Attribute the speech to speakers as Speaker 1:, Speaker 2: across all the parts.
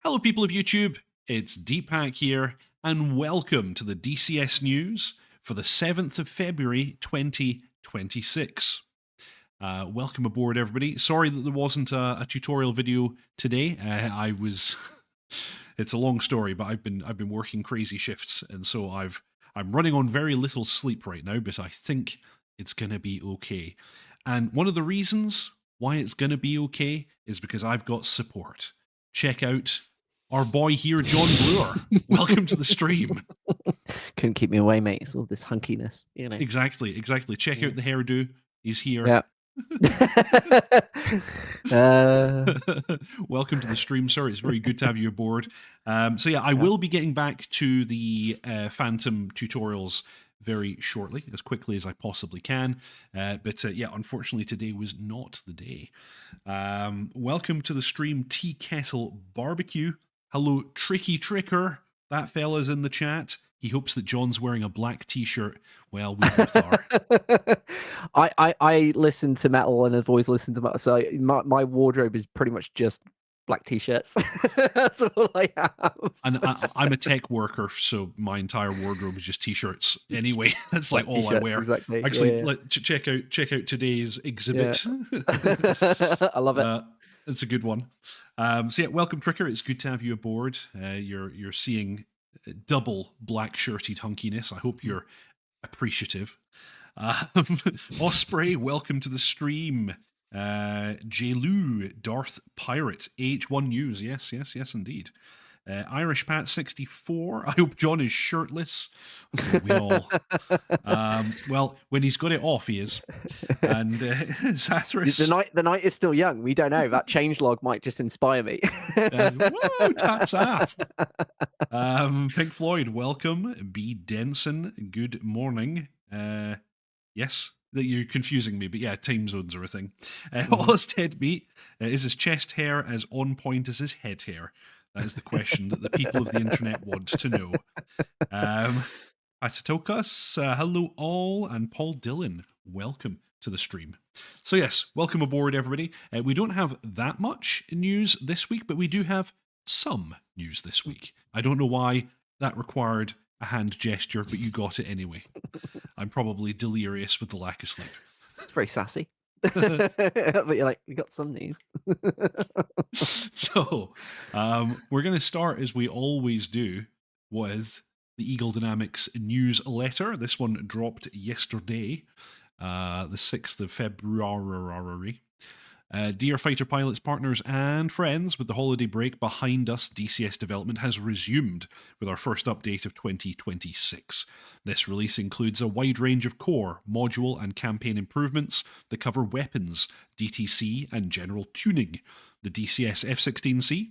Speaker 1: Hello, people of YouTube. It's Deepak here, and welcome to the DCS news for the 7th of February 2026. Welcome aboard, everybody. Sorry that there wasn't a tutorial video today. It's a long story, but I've been working crazy shifts, and so I'm running on very little sleep right now, but I think it's gonna be okay. And one of the reasons why it's gonna be okay is because I've got support. Check out our boy here, John Brewer. Welcome to the stream.
Speaker 2: Couldn't keep me away, mate. It's all this hunkiness, you know.
Speaker 1: Exactly. Check out the hairdo. He's here.
Speaker 2: Yeah.
Speaker 1: Welcome to the stream, sir. It's very good to have you aboard. I will be getting back to the Phantom tutorials very shortly, as quickly as I possibly can. Unfortunately, today was not the day. Welcome to the stream, Tea Kettle Barbecue. Hello, Tricky Tricker. That fella's in the chat. He hopes that John's wearing a black t-shirt. Well, we both are.
Speaker 2: I listen to metal and have always listened to metal, so my wardrobe is pretty much just black t-shirts. That's all I have.
Speaker 1: And I'm a tech worker, so my entire wardrobe is just t-shirts. Anyway, that's like all I wear.
Speaker 2: Exactly.
Speaker 1: Actually, check out today's exhibit.
Speaker 2: I love it.
Speaker 1: It's a good one. Welcome, Tricker. It's good to have you aboard. You're seeing double black shirted hunkiness. I hope you're appreciative. Osprey, welcome to the stream. J-Lou, Darth Pirate, AH1 News. Yes, indeed. Irish Pat 64. I hope John is shirtless. We all. Well, when he's got it off, he is. And Zathras.
Speaker 2: The night is still young. We don't know. That changelog might just inspire me.
Speaker 1: Whoa, taps off. Pink Floyd, welcome. B. Denson, good morning. Yes. That you're confusing me, but yeah, time zones are a thing. Ted Meat, is his chest hair as on point as his head hair? That is the question that the people of the internet want to know. Atatokas, hello all, and Paul Dillon, welcome to the stream. So yes, welcome aboard, everybody. We don't have that much news this week, but we do have some news this week. I don't know why that required a hand gesture, but you got it anyway. I'm probably delirious with the lack of sleep.
Speaker 2: It's very sassy. But you're like, we got some news.
Speaker 1: So, we're going to start, as we always do, with the Eagle Dynamics newsletter. This one dropped yesterday, the 6th of February. Dear fighter pilots, partners, and friends, with the holiday break behind us, DCS development has resumed with our first update of 2026. This release includes a wide range of core, module, and campaign improvements that cover weapons, DTC, and general tuning. The DCS F-16C,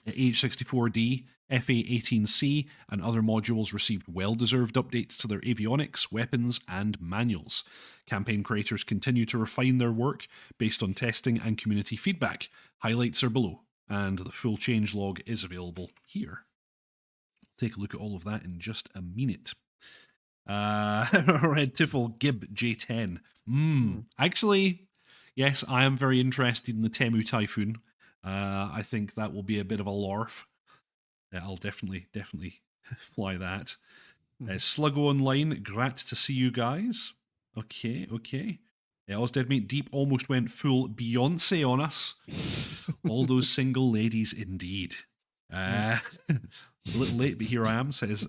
Speaker 1: H-64D, FA-18C, and other modules received well-deserved updates to their avionics, weapons, and manuals. Campaign creators continue to refine their work based on testing and community feedback. Highlights are below, and the full changelog is available here. Take a look at all of that in just a minute. Red Tiffle Gib J10. Actually, yes, I am very interested in the Temu Typhoon. I think that will be a bit of a larf. I'll definitely fly that. Sluggo Online, glad to see you guys. Okay. Ozdeadmate Deep almost went full Beyonce on us. All those single ladies indeed. A little late, but here I am, says...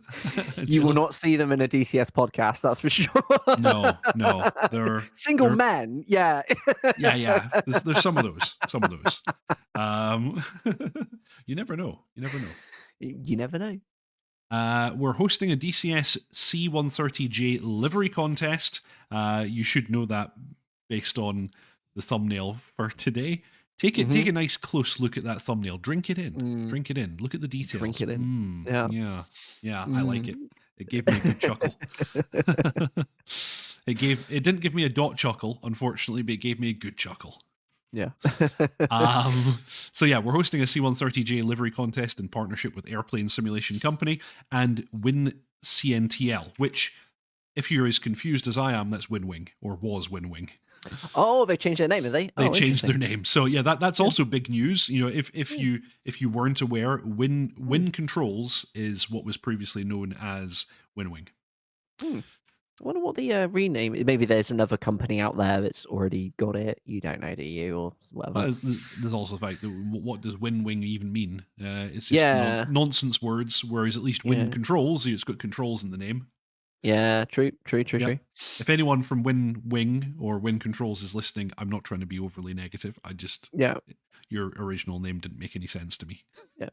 Speaker 2: You will not see them in a DCS podcast, that's for sure.
Speaker 1: No. They're
Speaker 2: single men, yeah.
Speaker 1: Yeah. There's some of those. You never know.
Speaker 2: You never know.
Speaker 1: We're hosting a DCS C130J livery contest. You should know that based on the thumbnail for today. Take a nice close look at that thumbnail. Drink it in. Look at the details.
Speaker 2: Drink it in.
Speaker 1: Yeah. I like it. It gave me a good chuckle. It didn't give me a dot chuckle, unfortunately, but it gave me a good chuckle.
Speaker 2: Yeah.
Speaker 1: We're hosting a C130J livery contest in partnership with Airplane Simulation Company and WinCNTL, which if you're as confused as I am, that's Winwing, or was Winwing.
Speaker 2: Oh, they changed their name, have they?
Speaker 1: They
Speaker 2: Oh,
Speaker 1: changed their
Speaker 2: interesting.
Speaker 1: name. So yeah, that's
Speaker 2: Yeah.
Speaker 1: also big news. You know, if
Speaker 2: Yeah.
Speaker 1: you weren't aware, Win
Speaker 2: Mm.
Speaker 1: Win Controls is what was previously known as Winwing.
Speaker 2: Mm. I wonder what the rename. Maybe there's another company out there that's already got it. You don't know, do you, or whatever?
Speaker 1: There's also the fact that what does Winwing even mean? It's just
Speaker 2: Yeah.
Speaker 1: nonsense words. Whereas at least Win
Speaker 2: Yeah.
Speaker 1: Controls, it's got controls in the name.
Speaker 2: Yeah. True. True. True.
Speaker 1: Yep.
Speaker 2: True.
Speaker 1: If anyone from Wing or Win Controls is listening, I'm not trying to be overly negative. I just
Speaker 2: Yeah.
Speaker 1: your original name didn't make any sense to me.
Speaker 2: Yeah.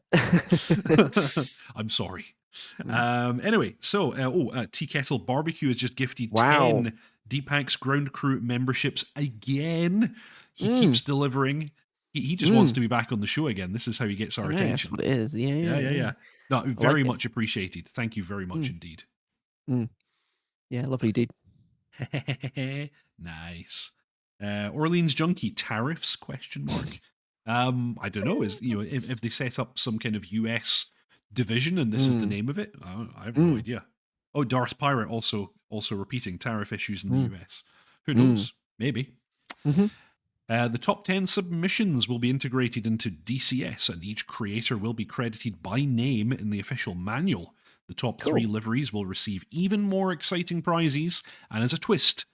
Speaker 1: I'm sorry.
Speaker 2: Mm.
Speaker 1: Anyway, so Tea Kettle Barbecue has just gifted
Speaker 2: Wow.
Speaker 1: 10 Deepak's Ground Crew memberships again. He
Speaker 2: Mm.
Speaker 1: keeps delivering. He just wants
Speaker 2: Mm.
Speaker 1: to be back on the show again. This is how he gets
Speaker 2: I
Speaker 1: our
Speaker 2: know, that's
Speaker 1: attention.
Speaker 2: what it is. Yeah. Yeah.
Speaker 1: Yeah.
Speaker 2: Yeah.
Speaker 1: No,
Speaker 2: I like
Speaker 1: very
Speaker 2: it.
Speaker 1: much appreciated. Thank you very much
Speaker 2: Mm.
Speaker 1: indeed.
Speaker 2: Mm. Yeah. Lovely dude.
Speaker 1: Nice. Orleans Junkie tariffs? Question mark. I don't know. Is if they set up some kind of US division and this is the
Speaker 2: Mm.
Speaker 1: name of it? I have no
Speaker 2: Mm.
Speaker 1: idea. Oh, Darth Pirate also repeating tariff issues in the
Speaker 2: Mm.
Speaker 1: US. Who
Speaker 2: Mm.
Speaker 1: knows? Maybe.
Speaker 2: Mm-hmm.
Speaker 1: The top 10 submissions will be integrated into DCS, and each creator will be credited by name in the official manual. The top
Speaker 2: Cool.
Speaker 1: 3 liveries will receive even more exciting prizes, and as a twist,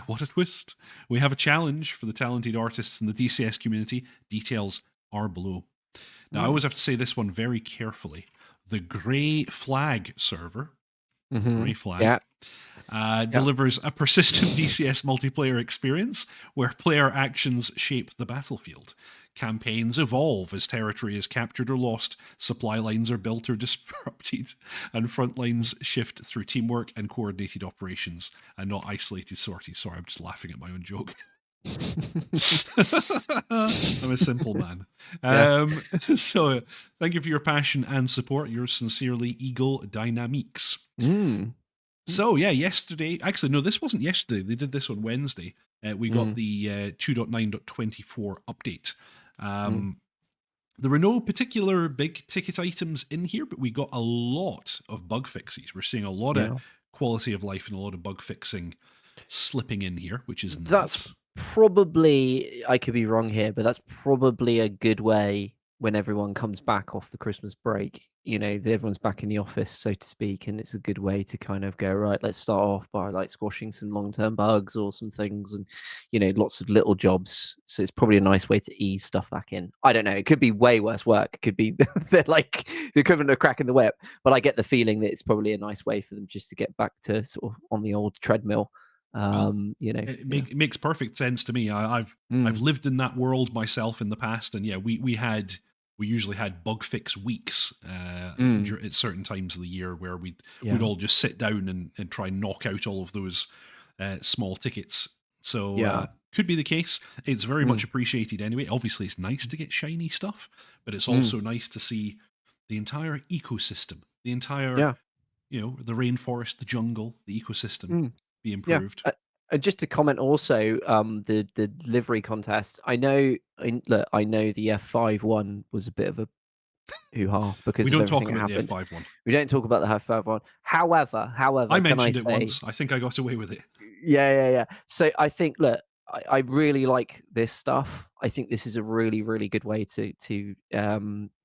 Speaker 1: what a twist, we have a challenge for the talented artists in the DCS community. Details are below. Now, I
Speaker 2: Mm.
Speaker 1: always have to say this one very carefully. The Grey Flag server,
Speaker 2: Mm-hmm.
Speaker 1: Grey Flag,
Speaker 2: Yeah. Yeah.
Speaker 1: delivers a persistent DCS multiplayer experience where player actions shape the battlefield. Campaigns evolve as territory is captured or lost, supply lines are built or disrupted, and front lines shift through teamwork and coordinated operations, and not isolated sorties. Sorry, I'm just laughing at my own joke. I'm a simple man.
Speaker 2: Yeah.
Speaker 1: So, thank you for your passion and support. Yours sincerely, Eagle Dynamics.
Speaker 2: Mm.
Speaker 1: So yeah, yesterday. Actually, no, this wasn't yesterday. They did this on Wednesday. We got the 2.9.24 update. There were no particular big ticket items in here, but we got a lot of bug fixes. We're seeing a lot of quality of life and a lot of bug fixing slipping in here, which is nice.
Speaker 2: That's probably, I could be wrong here, but that's probably a good way when everyone comes back off the Christmas break. You know, everyone's back in the office, so to speak, and it's a good way to kind of go, right, let's start off by like squashing some long-term bugs or some things, and lots of little jobs. So it's probably a nice way to ease stuff back in. I don't know. It could be way worse work. It could be like the equivalent of cracking the whip, but I get the feeling that it's probably a nice way for them just to get back to sort of on the old treadmill.
Speaker 1: It makes perfect sense to me. I've lived in that world myself in the past, and yeah, we usually had bug fix weeks at certain times of the year where we'd all just sit down and try and knock out all of those small tickets. So could be the case. It's very much appreciated anyway. Obviously, it's nice to get shiny stuff, but it's also nice to see the entire ecosystem, the entire the rainforest, the jungle, the ecosystem be improved.
Speaker 2: Just to comment also, the livery contest. I know the F5 one was a bit of a hoo-ha because
Speaker 1: we
Speaker 2: of
Speaker 1: don't talk
Speaker 2: everything that
Speaker 1: about the
Speaker 2: happened.
Speaker 1: F5 one.
Speaker 2: We don't talk about the F5 one. However,
Speaker 1: I
Speaker 2: can I
Speaker 1: mentioned it
Speaker 2: say,
Speaker 1: once. I think I got away with it.
Speaker 2: Yeah. So I think, look, I really like this stuff. I think this is a really, really good way to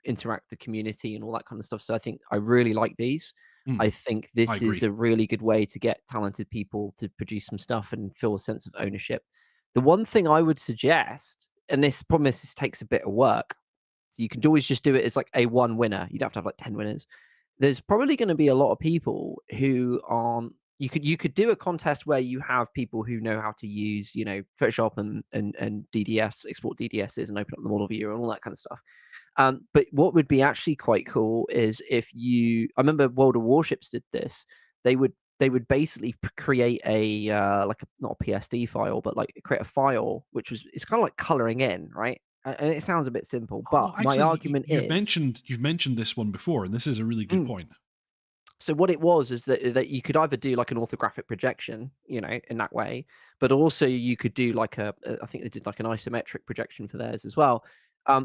Speaker 2: interact the community and all that kind of stuff. So I think I really like these. I think
Speaker 1: I
Speaker 2: this
Speaker 1: agree.
Speaker 2: is a really good way to get talented people to produce some stuff and feel a sense of ownership. The one thing I would suggest, and this promise this takes a bit of work, so you can always just do it as like a one winner. You don't have to have like 10 winners. There's probably going to be a lot of people who aren't. You could do a contest where you have people who know how to use Photoshop and DDS, export DDSs and open up the model viewer and all that kind of stuff. But what would be actually quite cool is if I remember World of Warships did this. They would basically create a not a PSD file, but like create a file it's kind of like coloring in, right? And it sounds a bit simple, but my
Speaker 1: Actually,
Speaker 2: argument
Speaker 1: you've
Speaker 2: is
Speaker 1: mentioned this one before, and this is a really good point.
Speaker 2: So what it was is that you could either do like an orthographic projection, in that way, but also you could do like I think they did like an isometric projection for theirs as well.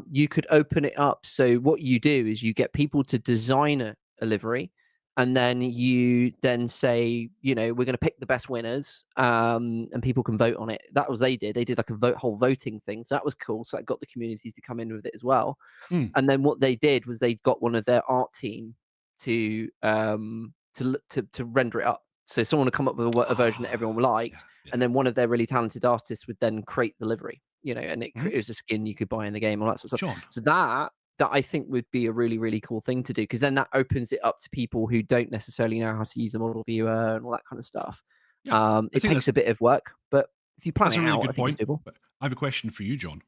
Speaker 2: You could open it up. So what you do is you get people to design a livery, and then you then say, you know, we're going to pick the best winners, and people can vote on it. That was they did. They did like a whole voting thing, so that was cool. So that got the communities to come in with it as well.
Speaker 1: Mm.
Speaker 2: And then what they did was they got one of their art team to to render it up. So someone would come up with a version that everyone
Speaker 1: Yeah,
Speaker 2: liked,
Speaker 1: yeah.
Speaker 2: and then one of their really talented artists would then create the livery, you know, and
Speaker 1: Mhm.
Speaker 2: it was a skin you could buy in the game, all that sort of stuff.
Speaker 1: John.
Speaker 2: So that I think would be a really, really cool thing to do, because then that opens it up to people who don't necessarily know how to use a model viewer and all that kind of stuff.
Speaker 1: Yeah, I
Speaker 2: It
Speaker 1: think
Speaker 2: takes
Speaker 1: that's
Speaker 2: a bit of work, but if you plan
Speaker 1: that's
Speaker 2: it
Speaker 1: a really
Speaker 2: out, I
Speaker 1: good
Speaker 2: think it's
Speaker 1: point.
Speaker 2: doable.
Speaker 1: But I have a question for you, John.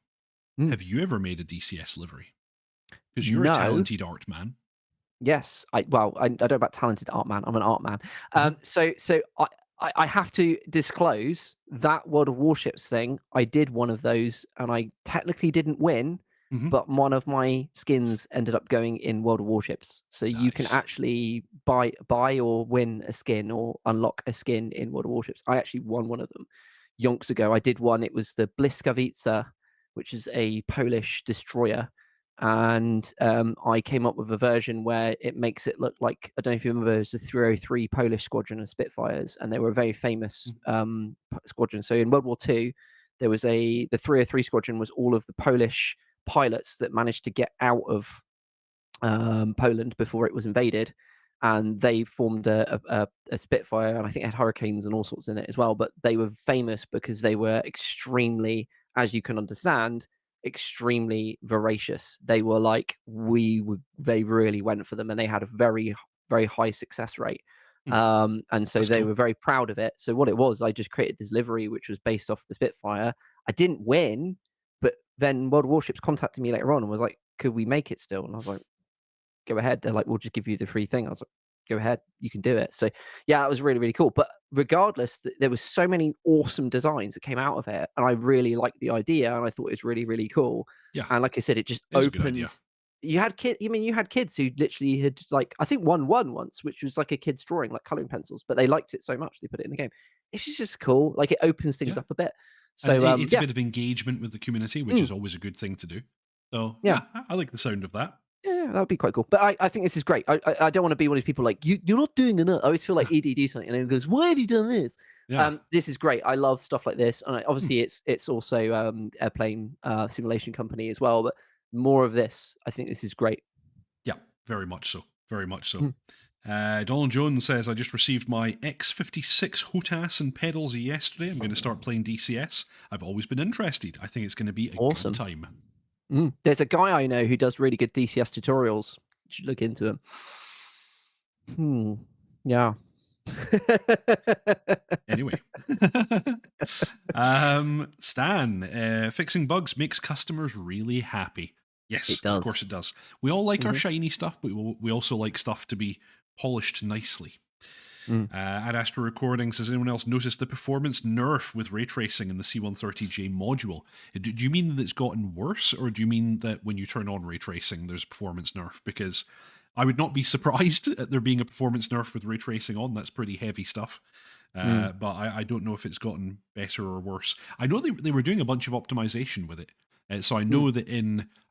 Speaker 2: Mm.
Speaker 1: Have you ever made a DCS livery? Because you're a
Speaker 2: No.
Speaker 1: talented art man.
Speaker 2: Yes, I don't know about talented art man. I'm an art man.
Speaker 1: Uh-huh.
Speaker 2: So I have to disclose that World of Warships thing. I did one of those, and I technically didn't win,
Speaker 1: Mhm.
Speaker 2: but one of my skins ended up going in World of Warships. So you can
Speaker 1: Nice.
Speaker 2: actually buy or win a skin or unlock a skin in World of Warships. I actually won one of them yonks ago. I did one. It was the Bliskawica, which is a Polish destroyer, and I came up with a version where it makes it look like, I don't know if you remember, it was the 303 Polish squadron of Spitfires, and they were a very famous
Speaker 1: Mm.
Speaker 2: squadron. So in World War II, there was the 303 squadron was all of the Polish pilots that managed to get out of Poland before it was invaded, and they formed a Spitfire, and I think it had Hurricanes and all sorts in it as well. But they were famous because they were extremely, as you can understand, extremely voracious. They were like, they really went for them, and they had a very, very high success rate.
Speaker 1: Mm.
Speaker 2: And so
Speaker 1: That's
Speaker 2: they
Speaker 1: cool.
Speaker 2: were very proud of it. So what it was, I just created this livery which was based off the Spitfire. I didn't win, but then World Warships contacted me later on and was like, could we make it still? And I was like, go ahead. They're like, we'll just give you the free thing. I was like, go ahead, you can do it. So yeah, it was really, really cool. But regardless, there was so many awesome designs that came out of it, and I really liked the idea, and I thought it was really, really cool.
Speaker 1: Yeah,
Speaker 2: And like I said, it just
Speaker 1: it is a good idea.
Speaker 2: opened. You had you had kids who literally had, like, I think won once, which was like a kid's drawing, like coloring pencils, but they liked it so much they put it in the game. It's just cool. Like, it opens things
Speaker 1: Yeah.
Speaker 2: up a bit.
Speaker 1: And
Speaker 2: So
Speaker 1: it's a
Speaker 2: yeah.
Speaker 1: bit of engagement with the community, which
Speaker 2: Mm,
Speaker 1: is always a good thing to do. So
Speaker 2: yeah.
Speaker 1: yeah, I like the sound of that.
Speaker 2: Yeah, that would be quite cool. But I think this is great. I don't want to be one of these people like, you're not doing enough. I always feel like ED do something and then goes, why have you done this?
Speaker 1: Yeah.
Speaker 2: This is great. I love stuff like this, and
Speaker 1: Hmm.
Speaker 2: obviously it's also airplane simulation company as well. But more of this, I think this is great.
Speaker 1: Yeah, very much so. Very much so.
Speaker 2: Mm,
Speaker 1: Donald Jones says, I just received my X56 HOTAS and pedals yesterday. I'm going to start playing DCS. I've always been interested. I think it's going to be a good
Speaker 2: awesome.
Speaker 1: time.
Speaker 2: There's a guy I know who does really good DCS tutorials. You should look into him. Yeah.
Speaker 1: Anyway. Stan, fixing bugs makes customers really happy. Yes,
Speaker 2: It
Speaker 1: of course
Speaker 2: does.
Speaker 1: it does. We all like our
Speaker 2: Hmm.
Speaker 1: shiny stuff, but we also like stuff to be polished nicely.
Speaker 2: Mm.
Speaker 1: At Astro Recordings, has anyone else noticed the performance nerf with ray tracing in the C130J module? Do you mean that it's gotten worse, or do you mean that when you turn on ray tracing, there's a performance nerf? Because I would not be surprised at there being a performance nerf with ray tracing on. That's pretty heavy stuff.
Speaker 2: Mm.
Speaker 1: But I don't know if it's gotten better or worse. I know they were doing a bunch of optimization with it. So I
Speaker 2: Mm.
Speaker 1: know that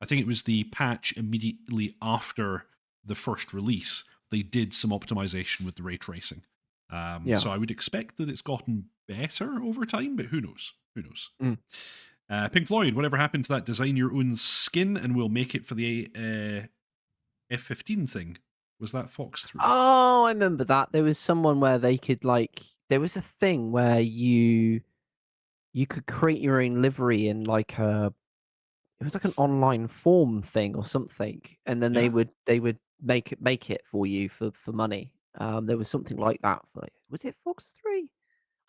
Speaker 1: I think it was the patch immediately after the first release, they did some optimization with the ray tracing.
Speaker 2: Yeah.
Speaker 1: So I would expect that it's gotten better over time, but who knows? Who knows?
Speaker 2: Mm.
Speaker 1: Pink Floyd, whatever happened to that design your own skin and we'll make it for the F-15 thing? Was that Fox 3?
Speaker 2: Oh, I remember that. There was someone where they could, like, there was a thing where you could create your own livery in like it was like an online form thing or something, and then
Speaker 1: Yeah.
Speaker 2: they would make it for you for money. There was something like that for, was it Fox 3?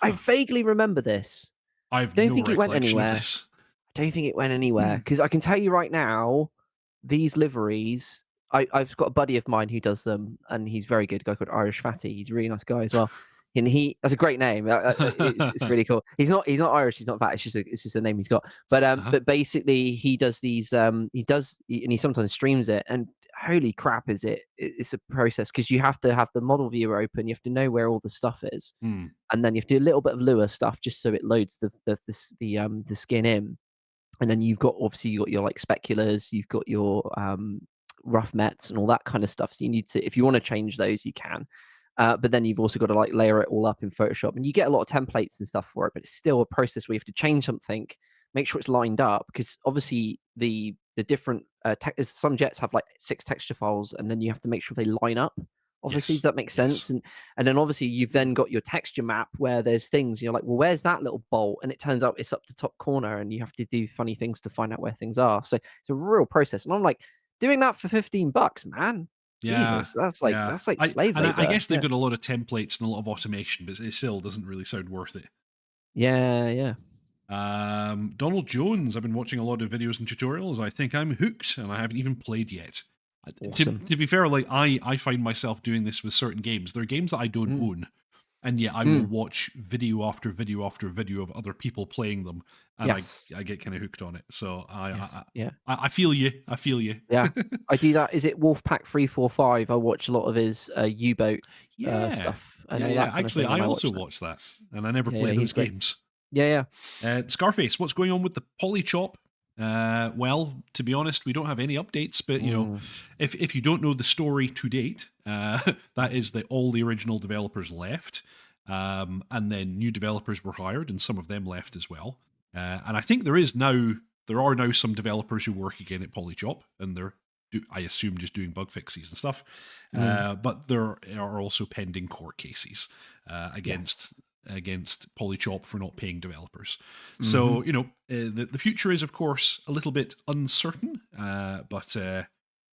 Speaker 2: I
Speaker 1: Huh.
Speaker 2: vaguely remember this.
Speaker 1: I
Speaker 2: I
Speaker 1: have
Speaker 2: don't
Speaker 1: no
Speaker 2: think it went
Speaker 1: recollection of
Speaker 2: anywhere.
Speaker 1: this.
Speaker 2: I don't think it went anywhere, because I can tell you right now, these liveries. I've got a buddy of mine who does them, and he's very good. A guy called Irish Fatty. He's a really nice guy as well, and that's a great name. It's really cool. He's not Irish. He's not fat. It's just a name he's got.
Speaker 1: Uh-huh.
Speaker 2: But basically, he does these. And he sometimes streams it. And holy crap, is it? It's a process, because you have to have the model viewer open. You have to know where all the stuff is,
Speaker 1: Hmm.
Speaker 2: and then you have to do a little bit of Lua stuff just so it loads the skin in. And then you've got, obviously, you got your like speculars, you've got your rough mets and all that kind of stuff. So you need to, if you want to change those, you can. But then you've also got to like layer it all up in Photoshop, and you get a lot of templates and stuff for it. But it's still a process where you have to change something, make sure it's lined up, because obviously the different some jets have like 6 texture files, and then you have to make sure they line up. Obviously,
Speaker 1: Yes.
Speaker 2: does that make sense?
Speaker 1: Yes.
Speaker 2: And then obviously you've then got your texture map where there's things you're like, well, where's that little bolt? And it turns out it's up the top corner, and you have to do funny things to find out where things are. So it's a real process. And I'm like, doing that for $15, man.
Speaker 1: Yeah.
Speaker 2: Jesus,
Speaker 1: Yeah.
Speaker 2: that's like slave
Speaker 1: I
Speaker 2: labor.
Speaker 1: guess they've got a lot of templates and a lot of automation, but it still doesn't really sound worth it.
Speaker 2: Yeah.
Speaker 1: Donald Jones, I've been watching a lot of videos and tutorials. I think I'm hooked, and I haven't even played yet.
Speaker 2: Awesome.
Speaker 1: To be fair, like I find myself doing this with certain games. There are games that I don't own, and yet I will watch video after video after video of other people playing them, and
Speaker 2: Yes.
Speaker 1: I get kind of hooked on it. So
Speaker 2: Yes. Yeah.
Speaker 1: I feel you. I feel you.
Speaker 2: Yeah. I do that. Is it Wolfpack 345? I watch a lot of his U-boat
Speaker 1: Yeah.
Speaker 2: stuff and
Speaker 1: Yeah,
Speaker 2: all
Speaker 1: yeah.
Speaker 2: that kind of
Speaker 1: Actually,
Speaker 2: thing.
Speaker 1: I
Speaker 2: And I
Speaker 1: also
Speaker 2: watch that.
Speaker 1: watch that, and I never
Speaker 2: Yeah,
Speaker 1: play
Speaker 2: he's
Speaker 1: those
Speaker 2: great.
Speaker 1: games.
Speaker 2: Yeah.
Speaker 1: Scarface, what's going on with the Polychop? Well, to be honest, we don't have any updates, but you know, if you don't know the story to date, that is that all the original developers left, and then new developers were hired, and some of them left as well. And I think there are now some developers who work again at Polychop, and they're I assume just doing bug fixes and stuff. But there are also pending court cases against Polychop for not paying developers. So, you know, the future is, of course, a little bit uncertain, but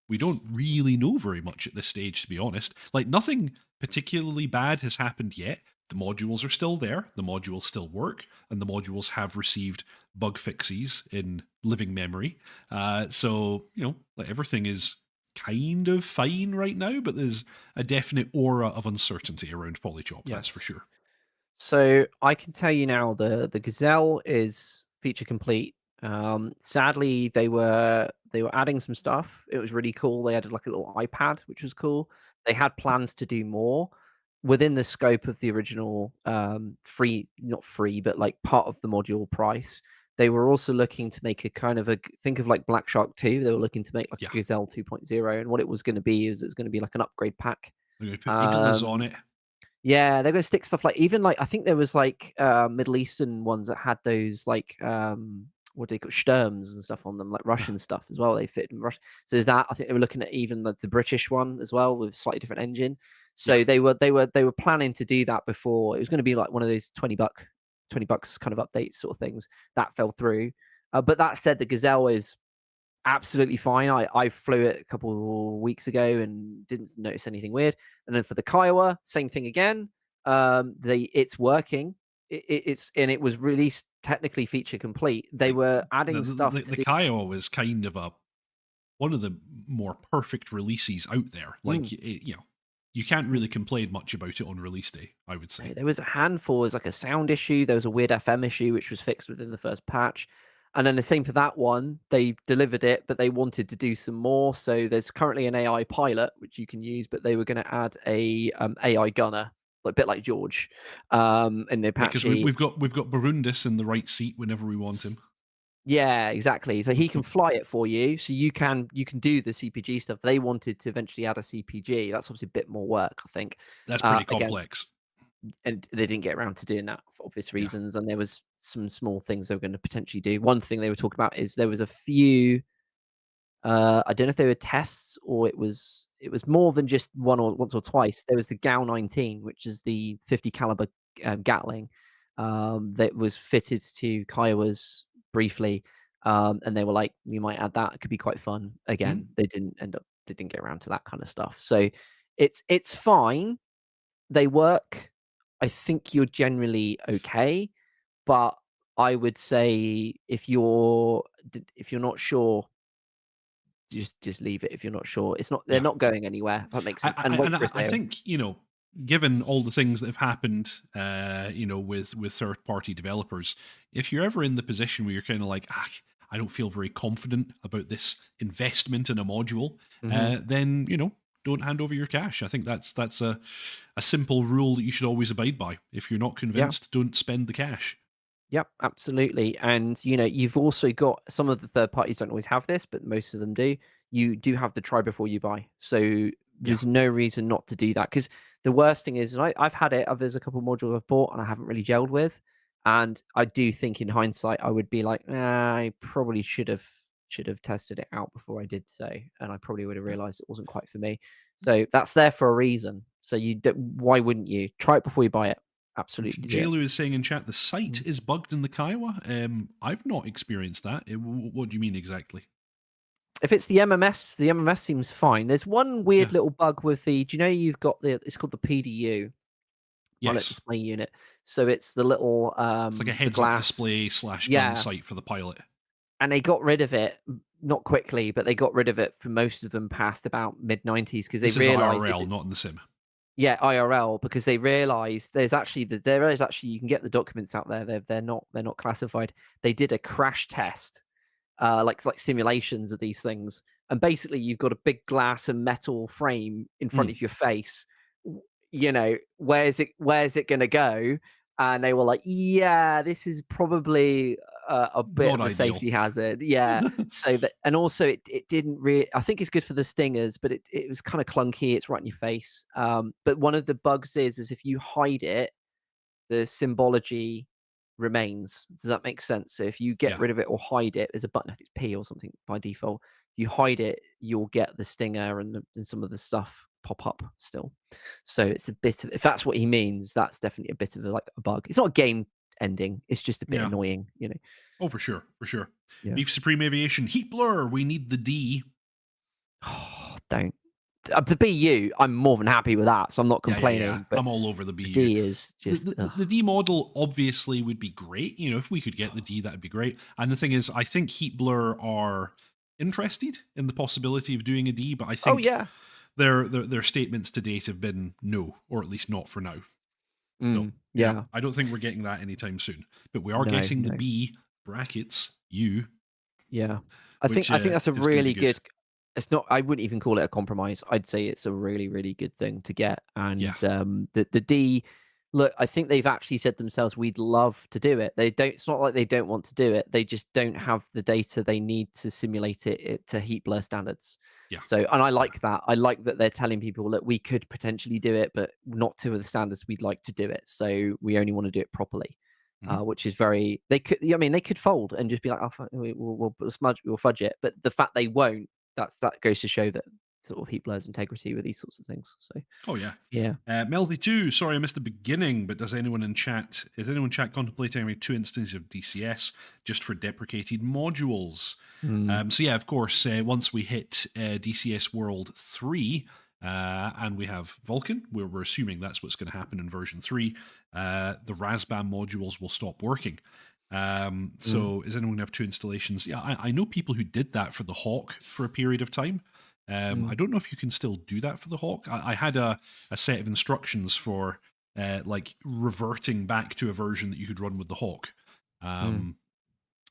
Speaker 1: we don't really know very much at this stage, to be honest. Like, nothing particularly bad has happened yet. The modules are still there, the modules still work, and the modules have received bug fixes in living memory. So, you know, like everything is kind of fine right now, but there's a definite aura of uncertainty around Polychop, that's for
Speaker 2: Yes.
Speaker 1: sure.
Speaker 2: So I can tell you now, the Gazelle is feature complete. Sadly, they were adding some stuff. It was really cool. They added like a little iPad, which was cool. They had plans to do more within the scope of the original free, not free, but like part of the module price. They were also looking to make a kind of think of like Black Shark 2. They were looking to make like
Speaker 1: Yeah.
Speaker 2: a Gazelle 2.0, and what it was going to be is it was going to be like an upgrade pack.
Speaker 1: They're going to put iglas on
Speaker 2: Um,
Speaker 1: it.
Speaker 2: yeah, they're gonna stick stuff like, even like, I think there was like Middle Eastern ones that had those like what do they call Sturms and stuff on them, like Russian stuff as well. They fit in Russian. So there's that. I think they were looking at even like the British one as well with slightly different engine. So
Speaker 1: Yeah.
Speaker 2: they were planning to do that before. It was going to be like one of those $20 kind of updates sort of things. That fell through. But that said, the Gazelle is absolutely fine. I flew it a couple of weeks ago and didn't notice anything weird. And then for the Kiowa, same thing again. It's working. It was released technically feature complete. They were adding stuff to
Speaker 1: The
Speaker 2: do.
Speaker 1: Kiowa was kind of one of the more perfect releases out there. Like, you know, you can't really complain much about it on release day, I would say.
Speaker 2: There was a handful. There's like a sound issue. There was a weird FM issue, which was fixed within the first patch. And then the same for that one. They delivered it, but they wanted to do some more. So there's currently an AI pilot, which you can use, but they were going to add a AI gunner, like a bit like George, in the
Speaker 1: Because
Speaker 2: Apache.
Speaker 1: we've got Burundis in the right seat whenever we want him.
Speaker 2: Yeah, exactly. So he can fly it for you. So you can do the CPG stuff. They wanted to eventually add a CPG. That's obviously a bit more work, I think.
Speaker 1: That's pretty
Speaker 2: Again,
Speaker 1: complex.
Speaker 2: and they didn't get around to doing that for obvious
Speaker 1: Yeah.
Speaker 2: reasons. And there was some small things they were going to potentially do. One thing they were talking about is there was a few. I don't know if they were tests or it was more than just once or twice. There was the GAU 19, which is the 50 caliber Gatling that was fitted to Kiowas briefly, and they were like, "We might add that. It could be quite fun." Again, they didn't get around to that kind of stuff. So it's fine. They work. I think you're generally okay, but I would say if you're not sure, just leave it if you're not sure. It's not They're
Speaker 1: Yeah.
Speaker 2: not going anywhere, if that makes sense. And wait for a
Speaker 1: I
Speaker 2: sale.
Speaker 1: think, you know, given all the things that have happened, you know, with third party developers, if you're ever in the position where you're kind of like, I don't feel very confident about this investment in a module, then, you know, don't hand over your cash. I think that's a simple rule that you should always abide by. If you're not convinced, don't spend the cash.
Speaker 2: Yep, absolutely. And you know, you've also got some of the third parties don't always have this, but most of them do. you do have the try before you buy. So there's no reason not to do that, because the worst thing is, and I've had it. There's a couple modules I've bought and I haven't really gelled with, and I do think in hindsight I would be like, I probably should have tested it out before I did so, and I probably would have realized it wasn't quite for me. So that's there for a reason. So you don't, why wouldn't you try it before you buy it? Absolutely do it.
Speaker 1: JLu is saying in chat the site
Speaker 2: Mm.
Speaker 1: is bugged in the Kiowa. I've not experienced that. What do you mean exactly?
Speaker 2: If it's the MMS seems fine. There's one weird little bug with the. Do you know you've got it's called the PDU, pilot
Speaker 1: Yes.
Speaker 2: display unit. So it's the little
Speaker 1: It's like a
Speaker 2: the
Speaker 1: heads-up
Speaker 2: glass.
Speaker 1: display / gun
Speaker 2: Yeah,
Speaker 1: sight for the pilot.
Speaker 2: and they got rid of it, not quickly, but they got rid of it for most of them past about mid-90s, because they
Speaker 1: This is
Speaker 2: realized
Speaker 1: IRL, not in the sim.
Speaker 2: Yeah, IRL, because they realized there is actually you can get the documents out there. They're not classified. They did a crash test, like simulations of these things, and basically you've got a big glass and metal frame in front of your face. Where's it going to go? And they were like, yeah, this is probably a bit
Speaker 1: Not
Speaker 2: of a
Speaker 1: ideal.
Speaker 2: safety hazard. Yeah. So that, and also it didn't really, I think it's good for the stingers, but it was kind of clunky. It's right in your face. But one of the bugs is if you hide it, the symbology remains. Does that make sense? So if you get rid of it or hide it, there's a button, I think it's P or something by default. If you hide it, you'll get the stinger and some of the stuff pop up still. So it's a bit of, if that's what he means, that's definitely a bit of a bug. It's not a game ending. It's just a bit annoying.
Speaker 1: Oh, for sure.
Speaker 2: Yeah.
Speaker 1: Beef Supreme Aviation, heat blur. We need the D.
Speaker 2: Oh, don't. The BU, I'm more than happy with that, so I'm not complaining.
Speaker 1: Yeah.
Speaker 2: But
Speaker 1: I'm all over the BU.
Speaker 2: the D is just
Speaker 1: the D model obviously would be great. If we could get the D, that'd be great. And the thing is, I think Heat Blur are interested in the possibility of doing a D, but I think their statements to date have been no, or at least not for now. So I don't think we're getting that anytime soon. But we are getting the B brackets U.
Speaker 2: Yeah, I think that's a really good. It's not. I wouldn't even call it a compromise. I'd say it's a really, really good thing to get. And the D, look, I think they've actually said themselves, we'd love to do it. They don't. It's not like they don't want to do it. They just don't have the data they need to simulate it to heat blur standards.
Speaker 1: Yeah.
Speaker 2: So, and I like that. I like that they're telling people that we could potentially do it, but not to the standards we'd like to do it. So we only want to do it properly. Which is very. They could. I mean, they could fold and just be like, "Oh, we'll smudge, we'll fudge it." But the fact they won't, that goes to show that sort of heat blur's integrity with these sorts of things. So.
Speaker 1: Oh yeah.
Speaker 2: Yeah.
Speaker 1: Melvy2, sorry I missed the beginning, but is anyone in chat contemplating having 2 instances of DCS just for deprecated modules? So yeah, of course, once we hit DCS World 3, and we have Vulkan, we're assuming that's what's going to happen in version 3, the RASBAM modules will stop working. So is anyone going to have 2 installations? Yeah, I know people who did that for the Hawk for a period of time. I don't know if you can still do that for the Hawk. I had a set of instructions for like reverting back to a version that you could run with the Hawk,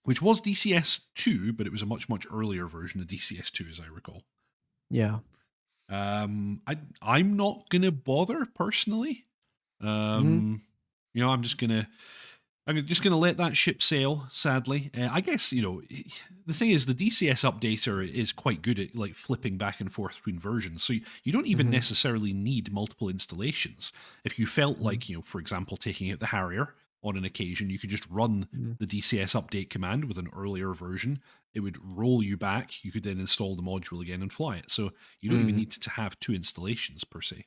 Speaker 1: which was DCS 2, but it was a much, much earlier version of DCS 2, as I recall.
Speaker 2: Yeah.
Speaker 1: I'm not gonna bother personally. I'm just gonna let that ship sail. Sadly, I guess the thing is the DCS updater is quite good at like flipping back and forth between versions, so you don't even necessarily need multiple installations. If you felt like for example, taking out the Harrier on an occasion, you could just run the DCS update command with an earlier version. It would roll you back. You could then install the module again and fly it. So you don't even need to have 2 installations per se.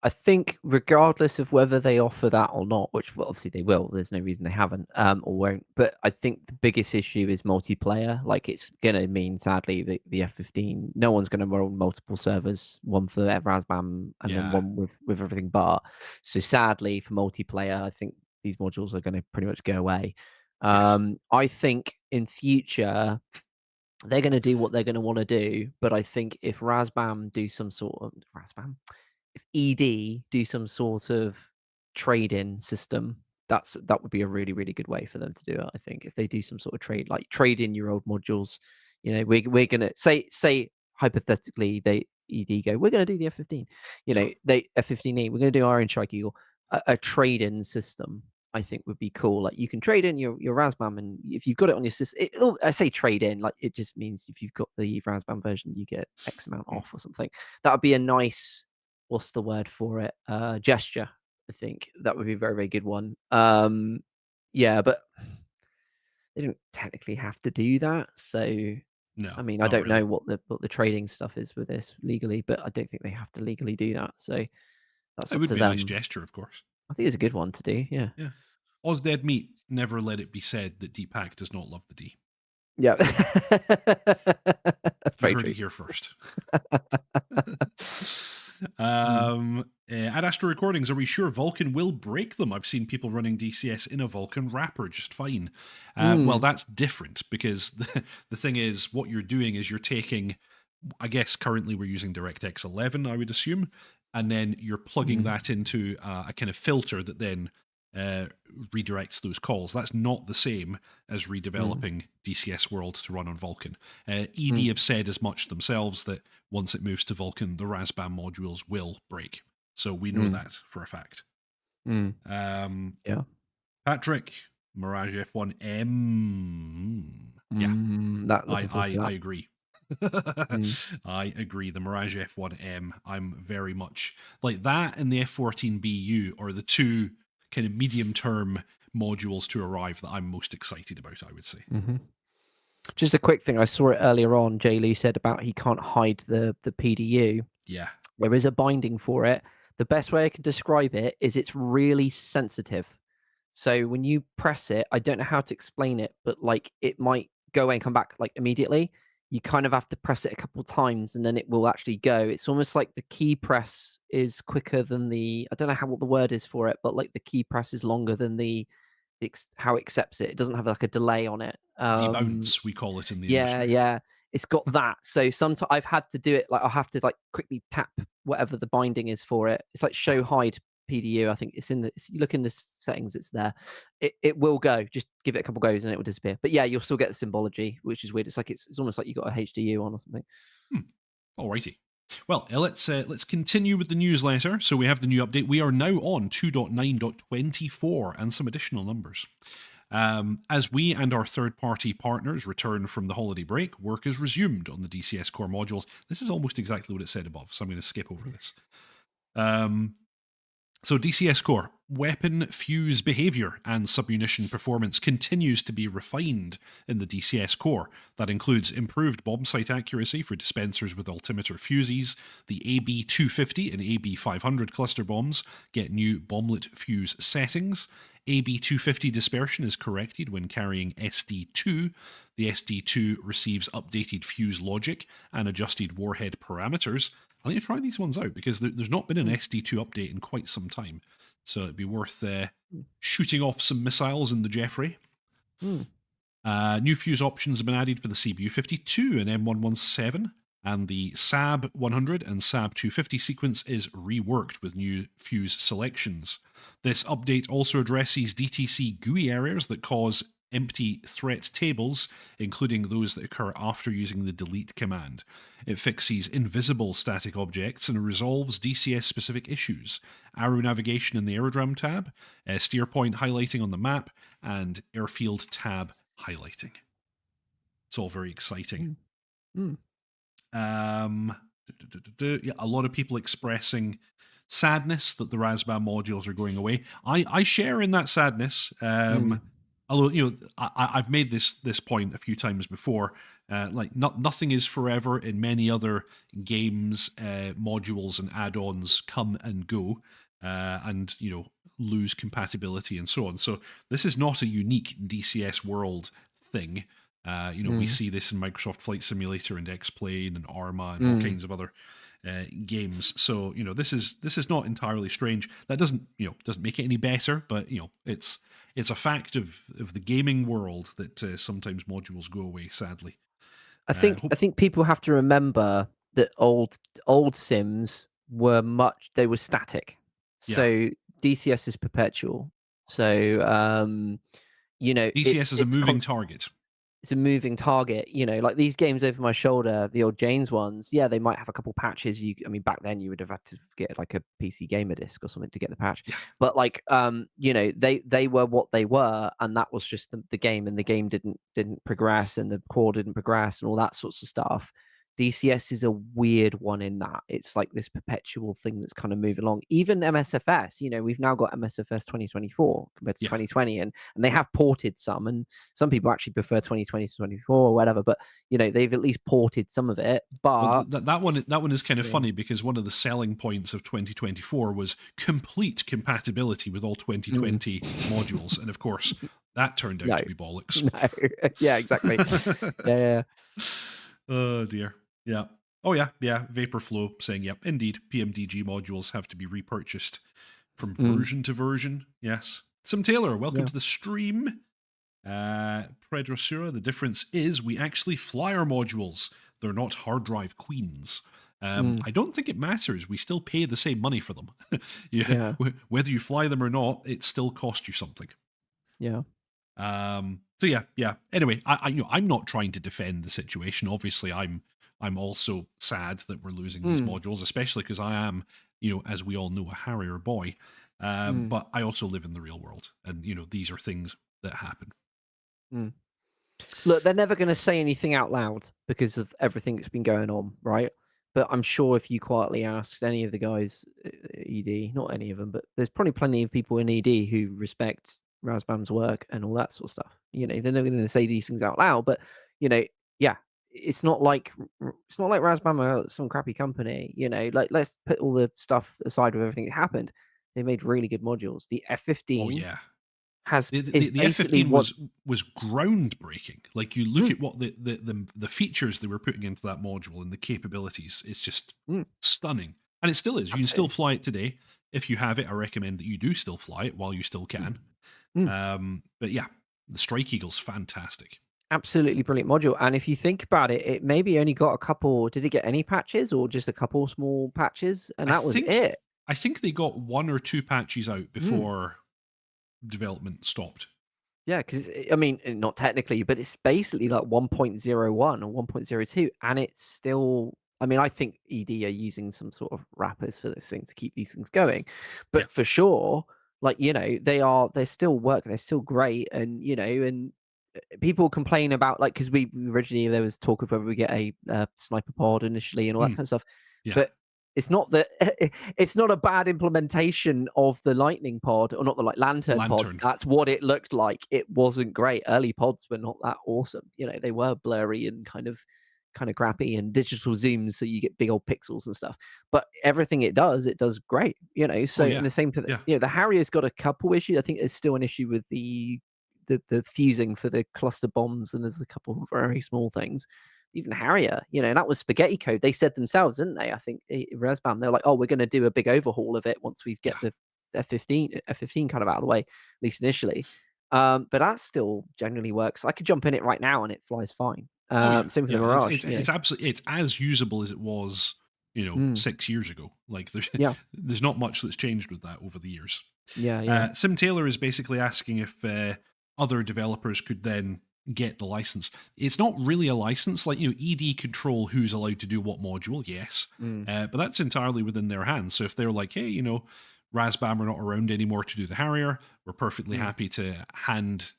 Speaker 2: I think regardless of whether they offer that or not, which obviously they will, there's no reason they haven't or won't. But I think the biggest issue is multiplayer. Like it's going to mean, sadly, the F-15, no one's going to run multiple servers, one for RASBAM and then one with everything but. So sadly, for multiplayer, I think these modules are going to pretty much go away. I think in future, they're going to do what they're going to want to do. But I think if RASBAM do some sort of if ED do some sort of trade-in system, that would be a really, really good way for them to do it. I think if they do some sort of trade in your old modules, we're gonna say hypothetically they ED go, we're gonna do the F-15, they F-15E, we're gonna do our own Strike Eagle, a trade-in system. I think would be cool. Like you can trade in your Razbam, and if you've got it on your system, I say trade in, like it just means if you've got the Razbam version, you get X amount
Speaker 1: Hmm.
Speaker 2: off or something. That would be a nice, what's the word for it? Gesture. I think that would be a very, very good one. Yeah, but they don't technically have to do that. So
Speaker 1: No,
Speaker 2: I mean, I
Speaker 1: not
Speaker 2: don't
Speaker 1: really.
Speaker 2: know what the trading stuff is with this legally, but I don't think they have to legally do that. So that's
Speaker 1: It
Speaker 2: up
Speaker 1: would
Speaker 2: to
Speaker 1: be a nice
Speaker 2: them.
Speaker 1: gesture, of course.
Speaker 2: I think it's a good one to do. Yeah.
Speaker 1: Yeah. Oz Dead Meat, never let it be said that Deepak does not love the D.
Speaker 2: Yeah.
Speaker 1: You
Speaker 2: Very
Speaker 1: heard
Speaker 2: true.
Speaker 1: it here first.
Speaker 2: Mm.
Speaker 1: At Astro Recordings, are we sure Vulkan will break them? I've seen people running DCS in a Vulkan wrapper just fine. Well,
Speaker 2: Mm.
Speaker 1: that's different because the thing is, what you're doing is you're taking, I guess currently we're using DirectX 11, I would assume, and then you're plugging
Speaker 2: Mm.
Speaker 1: that into a kind of filter that then redirects those calls. That's not the same as
Speaker 2: Mm.
Speaker 1: redeveloping DCS World to run on Vulkan. ED
Speaker 2: Mm.
Speaker 1: have said as much themselves that once it moves to Vulkan, the Razbam modules will break. So we know
Speaker 2: Mm.
Speaker 1: that for a fact.
Speaker 2: Mm. Yeah.
Speaker 1: Patrick, Mirage F1M. Yeah,
Speaker 2: That looking forward to
Speaker 1: I
Speaker 2: that.
Speaker 1: agree.
Speaker 2: Mm.
Speaker 1: I agree. The Mirage F1M, I'm very much like that, and the F14BU are the two kind of medium term modules to arrive that I'm most excited about, I would say.
Speaker 2: Hmm. Just a quick thing. I saw it earlier on. Jay Lee said about he can't hide the PDU.
Speaker 1: Yeah.
Speaker 2: There is a binding for it. The best way I can describe it is it's really sensitive. So when you press it, I don't know how to explain it, but like it might go away and come back like immediately. You kind of have to press it a couple of times and then it will actually go. It's almost like the key press is quicker than I don't know what the word is for it, but like the key press is longer than how it accepts it. It doesn't have like a delay on it.
Speaker 1: Debounce, we call it in the
Speaker 2: Yeah,
Speaker 1: industry.
Speaker 2: yeah. It's got that. So sometimes I've had to do it like I'll have to like quickly tap whatever the binding is for it. It's like show hide PDU. I think it's in you look in the settings, it's there. It will go. Just give it a couple goes and it will disappear. But yeah, you'll still get the symbology, which is weird. It's like it's almost like you got a HDU on or something.
Speaker 1: Alrighty. Well, let's continue with the newsletter. So we have the new update. We are now on 2.9.24 and some additional numbers. As we and our third-party partners return from the holiday break, work is resumed on the DCS core modules. This is almost exactly what it said above, so I'm going to skip over this. So DCS core, weapon fuse behavior and submunition performance continues to be refined in the DCS core. That includes improved bomb sight accuracy for dispensers with altimeter fuses. The AB250 and AB500 cluster bombs get new bomblet fuse settings. AB250 dispersion is corrected when carrying SD2. The SD2 receives updated fuse logic and adjusted warhead parameters. I need to try these ones out because there's not been an SD2 update in quite some time. So it'd be worth shooting off some missiles in the Jeffrey. New fuse options have been added for the CBU-52 and M117, and the SAB 100 and SAB 250 sequence is reworked with new fuse selections. This update also addresses DTC GUI errors that cause empty threat tables, including those that occur after using the delete command. It fixes invisible static objects and resolves DCS-specific issues, arrow navigation in the aerodrome tab, steer point highlighting on the map, and airfield tab highlighting. It's all very exciting. Yeah, a lot of people expressing sadness that the Razbam modules are going away. I share in that sadness. Although I've made this point a few times before. Nothing is forever. In many other games, modules and add-ons come and go, and lose compatibility and so on. So this is not a unique DCS world thing. We see this in Microsoft Flight Simulator and X-Plane and Arma and all kinds of other games. So this is not entirely strange. That doesn't make it any better, but it's a fact of the gaming world that sometimes modules go away. Sadly,
Speaker 2: I think people have to remember that old sims were they were static. So DCS is perpetual. So
Speaker 1: DCS is a moving target.
Speaker 2: it's a moving target, like these games over my shoulder, the old Jane's ones, yeah, they might have a couple patches. I mean, back then you would have had to get like a PC gamer disc or something to get the patch.
Speaker 1: Yeah.
Speaker 2: But like, they were what they were, and that was just the game, and the game didn't progress, and the core didn't progress, and all that sorts of stuff. DCS is a weird one in that it's like this perpetual thing that's kind of moving along. Even MSFS, we've now got MSFS 2024 compared to
Speaker 1: Yeah.
Speaker 2: 2020, and they have ported some, and some people actually prefer 2020 to 24 or whatever, but they've at least ported some of it.
Speaker 1: Well,
Speaker 2: But
Speaker 1: that one is kind of
Speaker 2: yeah.
Speaker 1: funny because one of the selling points of 2024 was complete compatibility with all 2020 modules, and of course, that turned out
Speaker 2: No.
Speaker 1: to be bollocks.
Speaker 2: No. Yeah, exactly. Yeah.
Speaker 1: Oh dear. Yeah. Oh yeah. Yeah. Vaporflow saying, yep, indeed, PMDG modules have to be repurchased from version to version. Yes. Sim Taylor, welcome
Speaker 2: Yeah.
Speaker 1: to the stream. Predrosura, the difference is we actually fly our modules. They're not hard drive queens. I don't think it matters. We still pay the same money for them.
Speaker 2: Yeah.
Speaker 1: Whether you fly them or not, it still costs you something.
Speaker 2: Yeah.
Speaker 1: So yeah. Anyway, I'm not trying to defend the situation. Obviously, I'm also sad that we're losing these modules, especially because I am, as we all know, a Harrier boy. But I also live in the real world, and these are things that happen.
Speaker 2: Look, they're never going to say anything out loud because of everything that's been going on, right? But I'm sure if you quietly asked any of the guys at ED, not any of them, but there's probably plenty of people in ED who respect Razbam's work and all that sort of stuff. They're never going to say these things out loud, but yeah, it's not like Razbam are some crappy company. Like let's put all the stuff aside with everything that happened. They made really good modules. The F15.
Speaker 1: Oh yeah.
Speaker 2: Is
Speaker 1: The
Speaker 2: basically
Speaker 1: F15 was groundbreaking. Like you look at what the features they were putting into that module and the capabilities, it's just stunning. And it still is. You can still fly it today. If you have it, I recommend that you do still fly it while you still can. But yeah, the Strike Eagle's fantastic.
Speaker 2: Absolutely brilliant module. And if you think about it, it maybe only got a couple. Did it get any patches or just a couple small patches? And that was it.
Speaker 1: I think they got 1 or 2 patches out before development stopped.
Speaker 2: Yeah, because I mean, not technically, but it's basically like 1.01 or 1.02, and it's still. I mean, I think ED are using some sort of wrappers for this thing to keep these things going, but for sure, like they're still working, they're still great, and and people complain about like because we originally there was talk of whether we get a sniper pod initially and all that kind of stuff, but it's not that it's not a bad implementation of the lightning pod or not the lantern pod. That's what it looked like. It wasn't great. Early pods were not that awesome. They were blurry and kind of crappy and digital zooms, so you get big old pixels and stuff. But everything it does great. So and the same for the Harrier's got a couple issues. I think there's still an issue with the fusing for the cluster bombs, and there's a couple of very small things. Even Harrier, that was spaghetti code. They said themselves, didn't they? I think Razbam, they're like, oh, we're going to do a big overhaul of it once we get the F15 kind of out of the way, at least initially. But that still generally works. I could jump in it right now and it flies fine. Same for the Mirage.
Speaker 1: It's absolutely, it's as usable as it was, 6 years ago. Like there's not much that's changed with that over the years. Sim Taylor is basically asking if other developers could then get the license. It's not really a license. Like, ED control who's allowed to do what module, yes. But that's entirely within their hands. So if they're like, hey, Razbam are not around anymore to do the Harrier, we're perfectly happy to hand,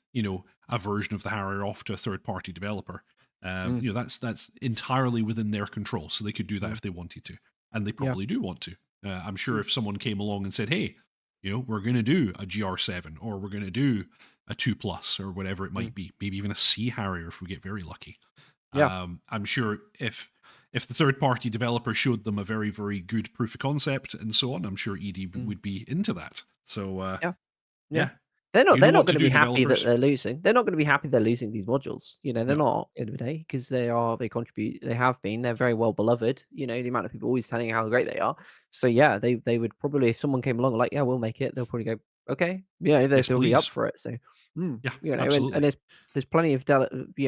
Speaker 1: a version of the Harrier off to a third-party developer. That's entirely within their control. So they could do that if they wanted to. And they probably do want to. I'm sure if someone came along and said, hey, we're going to do a GR7 or we're going to do a 2+ or whatever it might be, maybe even a C Harrier if we get very lucky. I'm sure if the third-party developer showed them a very, very good proof of concept and so on, I'm sure ED would be into that. So
Speaker 2: they're not going to be happy that they're losing. They're not going to be happy they're losing these modules. They're not in the day because they contribute. They have been. They're very well beloved. The amount of people always telling how great they are. So yeah, they would probably, if someone came along like, yeah, we'll make it, they'll probably go, okay, they'll be up for it. So
Speaker 1: absolutely.
Speaker 2: and there's plenty of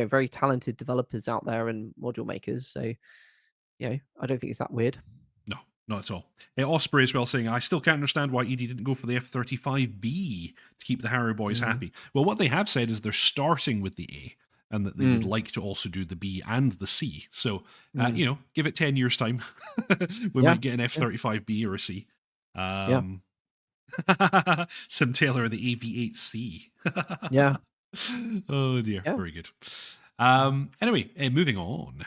Speaker 2: very talented developers out there and module makers. So I don't think it's that weird.
Speaker 1: No, not at all. Osprey as well saying, I still can't understand why ED didn't go for the F-35B to keep the Harrier boys happy. Well, what they have said is they're starting with the A. and that they would like to also do the B and the C. So, give it 10 years' time. We
Speaker 2: Yeah.
Speaker 1: might get an F-35B or a C.
Speaker 2: Yeah.
Speaker 1: Sim Taylor, the AV-8C.
Speaker 2: Yeah.
Speaker 1: Oh dear,
Speaker 2: Yeah.
Speaker 1: very good. Anyway, moving on.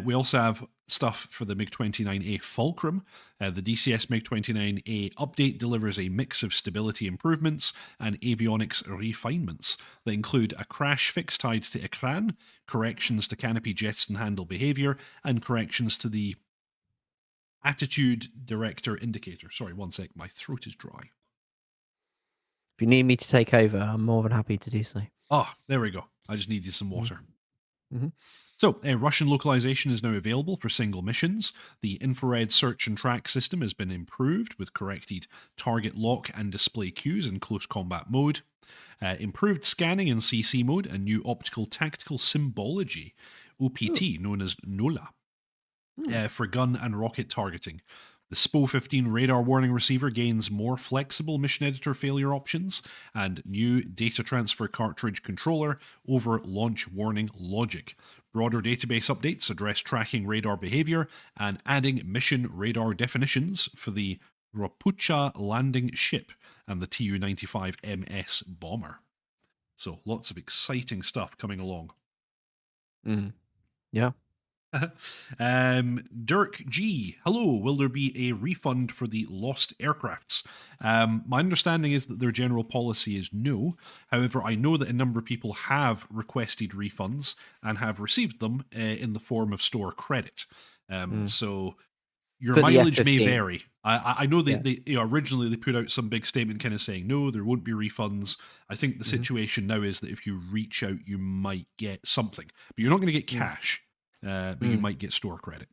Speaker 1: We also have stuff for the MiG-29A Fulcrum. The DCS MiG-29A update delivers a mix of stability improvements and avionics refinements that include a crash fix tied to Ekran, corrections to canopy jettison handle behavior, and corrections to the attitude director indicator. Sorry, one sec, my throat is dry.
Speaker 2: If you need me to take over, I'm more than happy to do so.
Speaker 1: Oh, there we go. I just needed some water.
Speaker 2: Mm-hmm.
Speaker 1: So, Russian localization is now available for single missions. The infrared search and track system has been improved with corrected target lock and display cues in close combat mode. Improved scanning in CC mode and new optical tactical symbology, OPT, known as NOLA, for gun and rocket targeting. The SPO-15 radar warning receiver gains more flexible mission editor failure options and new data transfer cartridge controller over launch warning logic. Broader database updates address tracking radar behavior and adding mission radar definitions for the Rapucha landing ship and the Tu-95MS bomber. So lots of exciting stuff coming along.
Speaker 2: Yeah.
Speaker 1: Dirk G. Hello, will there be a refund for the lost aircrafts? My understanding is that their general policy is no. However, I know that a number of people have requested refunds and have received them in the form of store credit. So your
Speaker 2: For the
Speaker 1: mileage may
Speaker 2: F-15.
Speaker 1: vary. I know they originally they put out some big statement kind of saying, no, there won't be refunds. I think the situation now is that if you reach out, you might get something. But you're not going to get cash. But you might get store credit.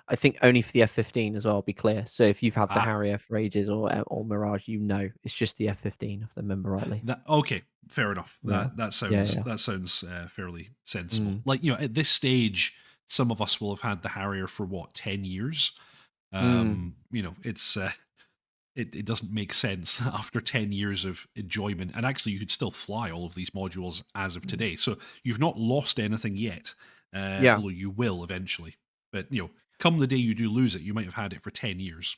Speaker 2: I think only for the F-15 as well, I'll be clear. So if you've had the Harrier for ages or Mirage, it's just the F-15, if I remember rightly.
Speaker 1: Okay, fair enough.
Speaker 2: Yeah.
Speaker 1: That sounds fairly sensible. Like, at this stage, some of us will have had the Harrier for 10 years. It's it doesn't make sense after 10 years of enjoyment. And actually, you could still fly all of these modules as of today. So you've not lost anything yet. Although you will eventually. But, come the day you do lose it, you might have had it for 10 years.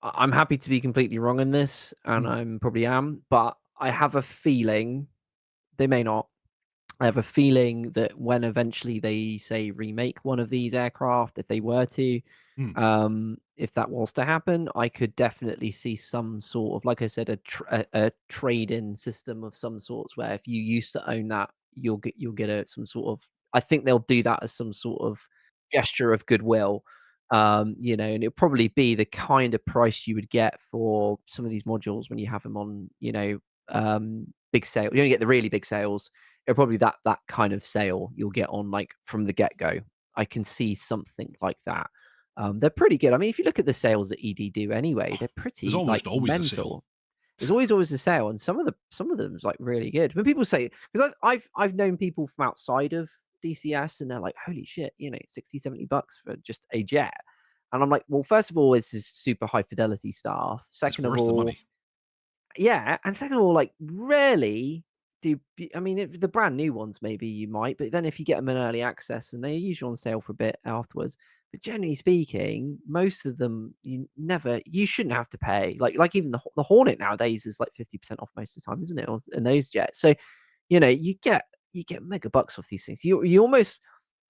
Speaker 2: I'm happy to be completely wrong in this, and I'm probably am, but I have a feeling, they may not, I have a feeling that when eventually they say remake one of these aircraft, if they were to, if that was to happen, I could definitely see some sort of, like I said, a trade-in system of some sorts where if you used to own that, you'll get some sort of. I think they'll do that as some sort of gesture of goodwill, and it'll probably be the kind of price you would get for some of these modules when you have them on, big sale. You only get the really big sales. It'll probably that kind of sale you'll get on like from the get-go. I can see something like that. They're pretty good. I mean, if you look at the sales that ED do anyway, they're pretty
Speaker 1: There's almost always
Speaker 2: mental.
Speaker 1: a sale.
Speaker 2: There's always a sale, and some of them is like really good. When people say, because I've known people from outside of DCS and they're like, holy shit, $60-70 for just a jet. And I'm like, well, first of all, this is super high fidelity stuff. Second of all,
Speaker 1: the money.
Speaker 2: Yeah, and second of all, like rarely I mean, if the brand new ones, maybe you might, but then if you get them in early access and they're usually on sale for a bit afterwards. But generally speaking, most of them you shouldn't have to pay. Like even the Hornet nowadays is like 50% off most of the time, isn't it? And those jets. So, you get mega bucks off these things.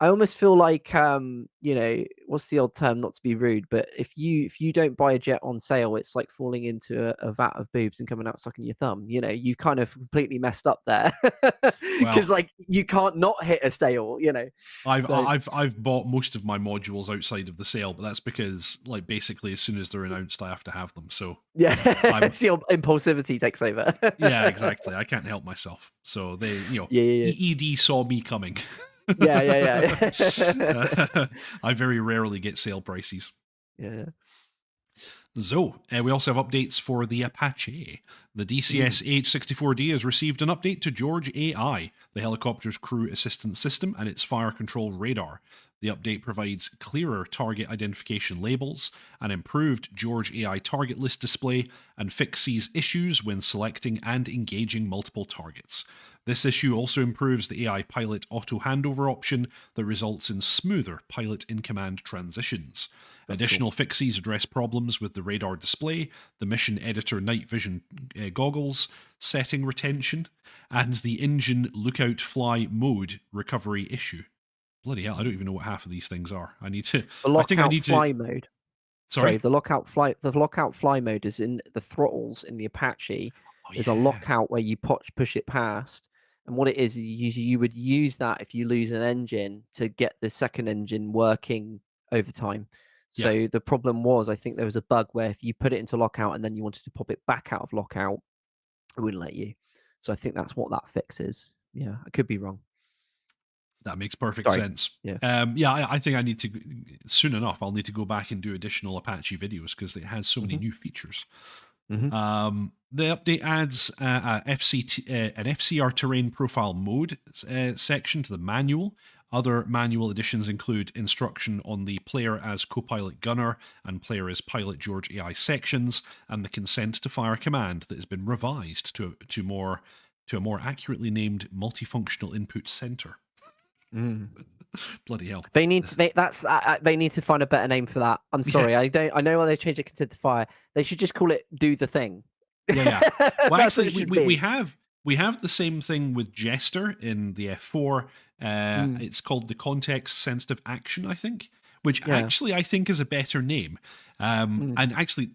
Speaker 2: I almost feel like what's the old term, not to be rude, but if you don't buy a jet on sale, it's like falling into a vat of boobs and coming out sucking your thumb. You've kind of completely messed up there. Because like you can't not hit a sale,
Speaker 1: I've bought most of my modules outside of the sale, but that's because like basically as soon as they're announced I have to have them. So
Speaker 2: yeah, your impulsivity takes over.
Speaker 1: Yeah, exactly. I can't help myself. So they EED saw me coming.
Speaker 2: Yeah.
Speaker 1: I very rarely get sale prices.
Speaker 2: Yeah.
Speaker 1: So, we also have updates for the Apache. The DCS C130J has received an update to George AI, the helicopter's crew assistance system, and its fire control radar. The update provides clearer target identification labels, an improved George AI target list display, and fixes issues when selecting and engaging multiple targets. This issue also improves the AI pilot auto handover option that results in smoother pilot in command transitions. Additional fixes address problems with the radar display, the mission editor night vision goggles, setting retention, and the engine lookout fly mode recovery issue. Bloody hell, I don't even know what half of these things are.
Speaker 2: The
Speaker 1: I think I
Speaker 2: lockout
Speaker 1: need to.
Speaker 2: fly mode.
Speaker 1: Sorry?
Speaker 2: Sorry, the lockout fly mode is in the throttles in the Apache.
Speaker 1: Oh,
Speaker 2: There's a
Speaker 1: yeah.
Speaker 2: lockout where you push it past, and what it is, you would use that if you lose an engine to get the second engine working over time.
Speaker 1: Yeah.
Speaker 2: So the problem was, I think there was a bug where if you put it into lockout and then you wanted to pop it back out of lockout, it wouldn't let you. So I think that's what that fix is. Yeah, I could be wrong.
Speaker 1: That makes perfect
Speaker 2: Sorry.
Speaker 1: sense.
Speaker 2: Yeah.
Speaker 1: I think I need to, soon enough, I'll need to go back and do additional Apache videos because it has so many new features. The update adds an FCR terrain profile mode section to the manual. Other manual additions include instruction on the player as co-pilot gunner and player as pilot George AI sections, and the consent to fire command that has been revised to a more accurately named multifunctional input center. Bloody hell!
Speaker 2: They need to they need to find a better name for that. I'm sorry, I know why they changed it consent to fire. They should just call it do the thing.
Speaker 1: Yeah. Well,
Speaker 2: That's what
Speaker 1: actually,
Speaker 2: it should
Speaker 1: we
Speaker 2: be.
Speaker 1: have the same thing with Jester in the F4. It's called the context sensitive action, I think, which actually I think is a better name. And actually,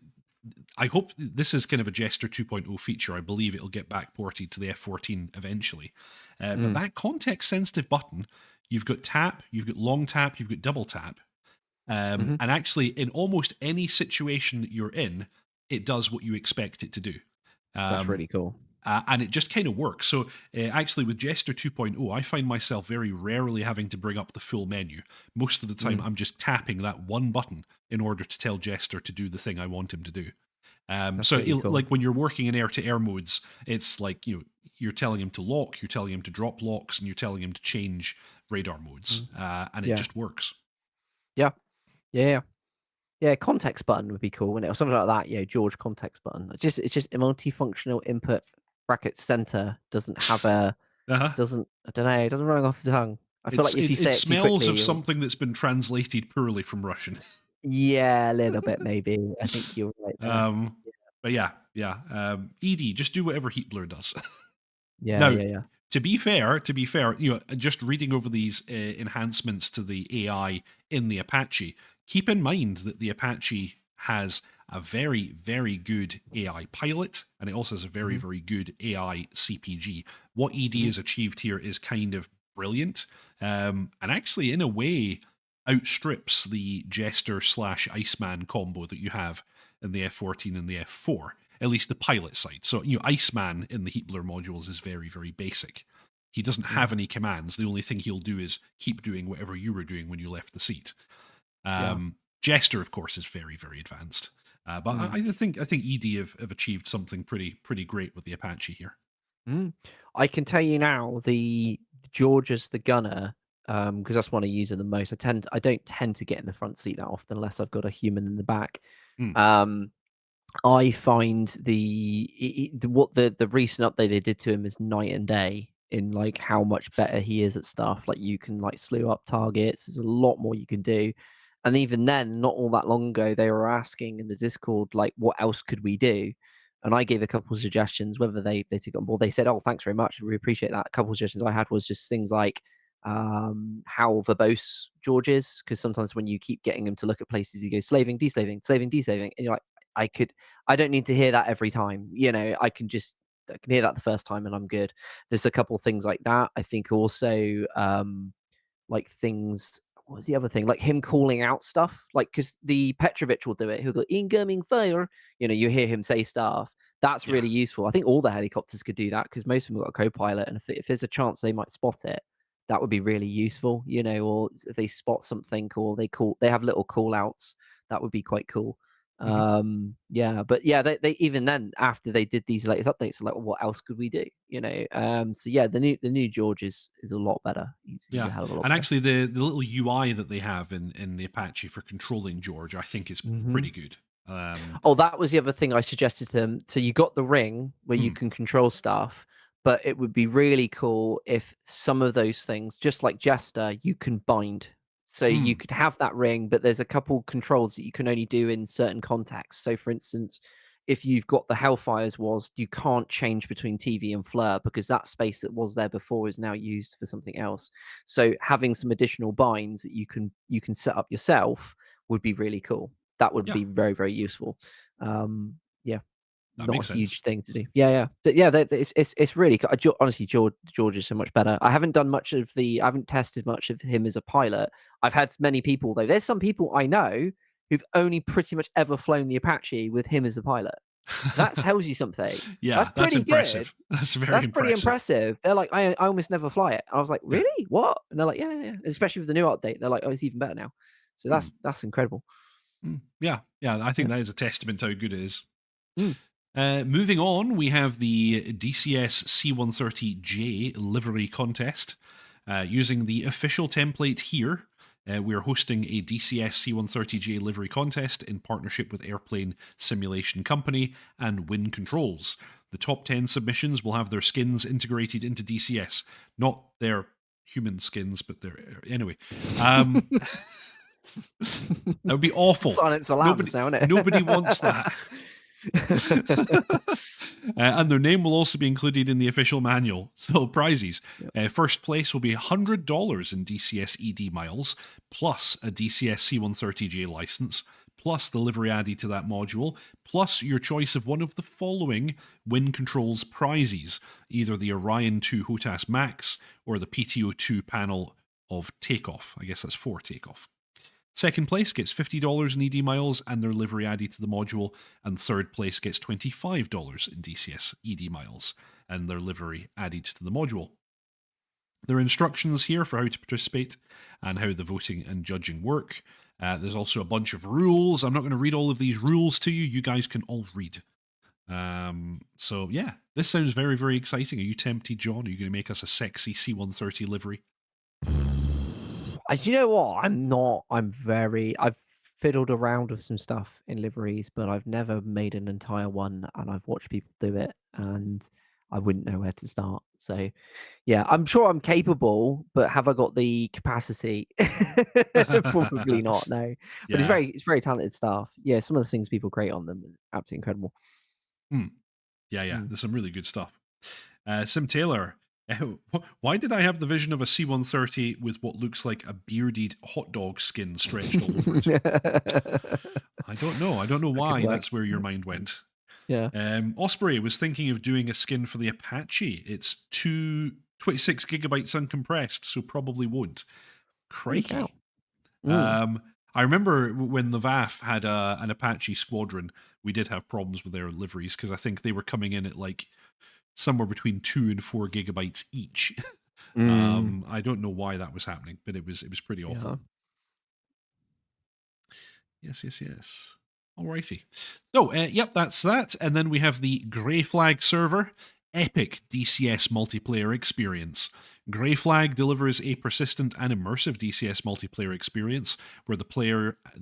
Speaker 1: I hope this is kind of a Jester 2.0 feature. I believe it'll get back ported to the F14 eventually. But that context sensitive button, you've got tap, you've got long tap, you've got double tap. And actually, in almost any situation that you're in, it does what you expect it to do.
Speaker 2: That's really cool.
Speaker 1: And it just kind of works. So actually with Jester 2.0, I find myself very rarely having to bring up the full menu. Most of the time, I'm just tapping that one button in order to tell Jester to do the thing I want him to do. So
Speaker 2: really cool.
Speaker 1: like when you're working in air-to-air modes, it's like, you're telling him to lock, you're telling him to drop locks, and you're telling him to change radar modes. And it just works.
Speaker 2: Yeah, context button would be cool, wouldn't it? Or something like that. George context button. It's just a multifunctional input bracket center doesn't have a doesn't I don't know, it doesn't run off the tongue. I feel like if you say it too
Speaker 1: smells
Speaker 2: quickly,
Speaker 1: of something that's been translated poorly from Russian.
Speaker 2: yeah, a little bit maybe. I think you're right there.
Speaker 1: But ED, just do whatever Heatblur does.
Speaker 2: Yeah.
Speaker 1: To be fair, just reading over these enhancements to the AI in the Apache, keep in mind that the Apache has a very, very good AI pilot, and it also has a very, very good AI CPG. What ED has achieved here is kind of brilliant, and actually, in a way, outstrips the Jester / Iceman combo that you have in the F14 and the F4. At least the pilot side. So, Iceman in the Heatblur modules is very, very basic. He doesn't have any commands. The only thing he'll do is keep doing whatever you were doing when you left the seat. Jester, of course, is very, very advanced. But I think ED have achieved something pretty great with the Apache here.
Speaker 2: I can tell you now, the George as the gunner, because that's one I use the most. I don't tend to get in the front seat that often unless I've got a human in the back. I find the recent update they did to him is night and day in like how much better he is at stuff. Like you can like slew up targets. There's a lot more you can do. And even then, not all that long ago, they were asking in the Discord like, what else could we do? And I gave a couple of suggestions. Whether they took it on board, they said, "Oh, thanks very much. We appreciate that." A couple of suggestions I had was just things like how verbose George is, because sometimes when you keep getting him to look at places, he goes slaving, deslaving, slaving, deslaving, and you're like, I don't need to hear that every time. I can hear that the first time and I'm good. There's a couple things like that. I think also like things. What was the other thing? Like him calling out stuff, like because the Petrovich will do it. He'll go incoming fire. You hear him say stuff. That's really useful. I think all the helicopters could do that because most of them got a co-pilot, and if there's a chance they might spot it, that would be really useful. Or if they spot something or they have little call outs, that would be quite cool.
Speaker 1: Mhm.
Speaker 2: Yeah, but yeah, they even then after they did these latest updates, like what else could we do? So yeah, the new George is a lot better. He's a
Speaker 1: Yeah,
Speaker 2: hell of a lot
Speaker 1: and
Speaker 2: better.
Speaker 1: actually, the little UI that they have in the Apache for controlling George, I think is
Speaker 2: Hmm.
Speaker 1: pretty good.
Speaker 2: Oh, that was the other thing I suggested to them. So you got the ring where you
Speaker 1: Mm,
Speaker 2: can control stuff, but it would be really cool if some of those things, just like Jester, you can bind. So you
Speaker 1: mm,
Speaker 2: could have that ring, but there's a couple controls that you can only do in certain contexts. So for instance, if you've got the Hellfires was, you can't change between TV and Fleur because that space that was there before is now used for something else. So having some additional binds that you can set up yourself would be really cool. That would
Speaker 1: yeah,
Speaker 2: be very, very useful. Yeah,
Speaker 1: that
Speaker 2: not
Speaker 1: makes
Speaker 2: a
Speaker 1: sense.
Speaker 2: huge thing to do. Yeah, yeah, yeah. It's really honestly, George is so much better. I haven't tested much of him as a pilot. I've had many people though. There's some people I know who've only pretty much ever flown the Apache with him as a pilot. So that tells you something. That's
Speaker 1: Yeah, that's
Speaker 2: pretty good.
Speaker 1: impressive. That's very
Speaker 2: That's pretty
Speaker 1: impressive.
Speaker 2: impressive. They're like, I almost never fly it. I was like,
Speaker 1: Yeah.
Speaker 2: really? What? And they're like, yeah, yeah, yeah. Especially with the new update, they're like, oh, it's even better now. So
Speaker 1: Hmm,
Speaker 2: that's incredible.
Speaker 1: yeah, yeah. I think
Speaker 2: Yeah.
Speaker 1: that is a testament to how good it is.
Speaker 2: Mm.
Speaker 1: Moving on, we have the DCS C130J livery contest. Using the official template here, we're hosting a DCS C130J livery contest in partnership with Airplane Simulation Company and Win Controls. The top 10 submissions will have their skins integrated into DCS. Not their human skins, but their. Anyway. Um, that would be awful.
Speaker 2: Silence alarms
Speaker 1: Nobody,
Speaker 2: now,
Speaker 1: nobody wants that.
Speaker 2: innit?
Speaker 1: And their name will also be included in the official manual. So prizes.
Speaker 2: Yep.
Speaker 1: First place will be $100 in DCS ED miles, plus a DCS C130J license, plus the livery added to that module, plus your choice of one of the following Win Controls prizes, either the Orion 2 HOTAS Max or the PTO2 panel of takeoff. I guess that's for takeoff. Second place gets $50 in ED miles and their livery added to the module, and third place gets $25 in DCS ED miles and their livery added to the module. There are instructions here for how to participate and how the voting and judging work. There's also a bunch of rules. I'm not going to read all of these rules to you. You guys can all read. So yeah, this sounds very, very exciting. Are you tempted, John? Are you going to make us a sexy C130 livery?
Speaker 2: You know what? I'm not. I've fiddled around with some stuff in liveries, but I've never made an entire one, and I've watched people do it, and I wouldn't know where to start. So, yeah, I'm sure I'm capable, but have I got the capacity? Probably not. No, but
Speaker 1: Yeah.
Speaker 2: it's very talented staff. Yeah, some of the things people create on them is absolutely incredible.
Speaker 1: Hmm. Yeah, yeah.
Speaker 2: Mm.
Speaker 1: There's some really good stuff. Sim Taylor, why did I have the vision of a C130 with what looks like a bearded hot dog skin stretched all over it? I don't know. I don't know
Speaker 2: That could
Speaker 1: why
Speaker 2: work.
Speaker 1: that's where your mind went.
Speaker 2: Yeah.
Speaker 1: Osprey was thinking of doing a skin for the Apache. It's 26 gigabytes uncompressed, so probably won't.
Speaker 2: Holy cow.
Speaker 1: Crikey.
Speaker 2: Mm.
Speaker 1: I remember when the VAF had an Apache squadron, we did have problems with their liveries because I think they were coming in at like somewhere between 2 and 4 gigabytes each.
Speaker 2: Mm.
Speaker 1: I don't know why that was happening, but it was pretty awful.
Speaker 2: Yeah.
Speaker 1: Yes, yes, yes. Alrighty. So, yep, that's that. And then we have the Grey Flag server. Epic DCS multiplayer experience. Grey Flag delivers a persistent and immersive DCS multiplayer experience where the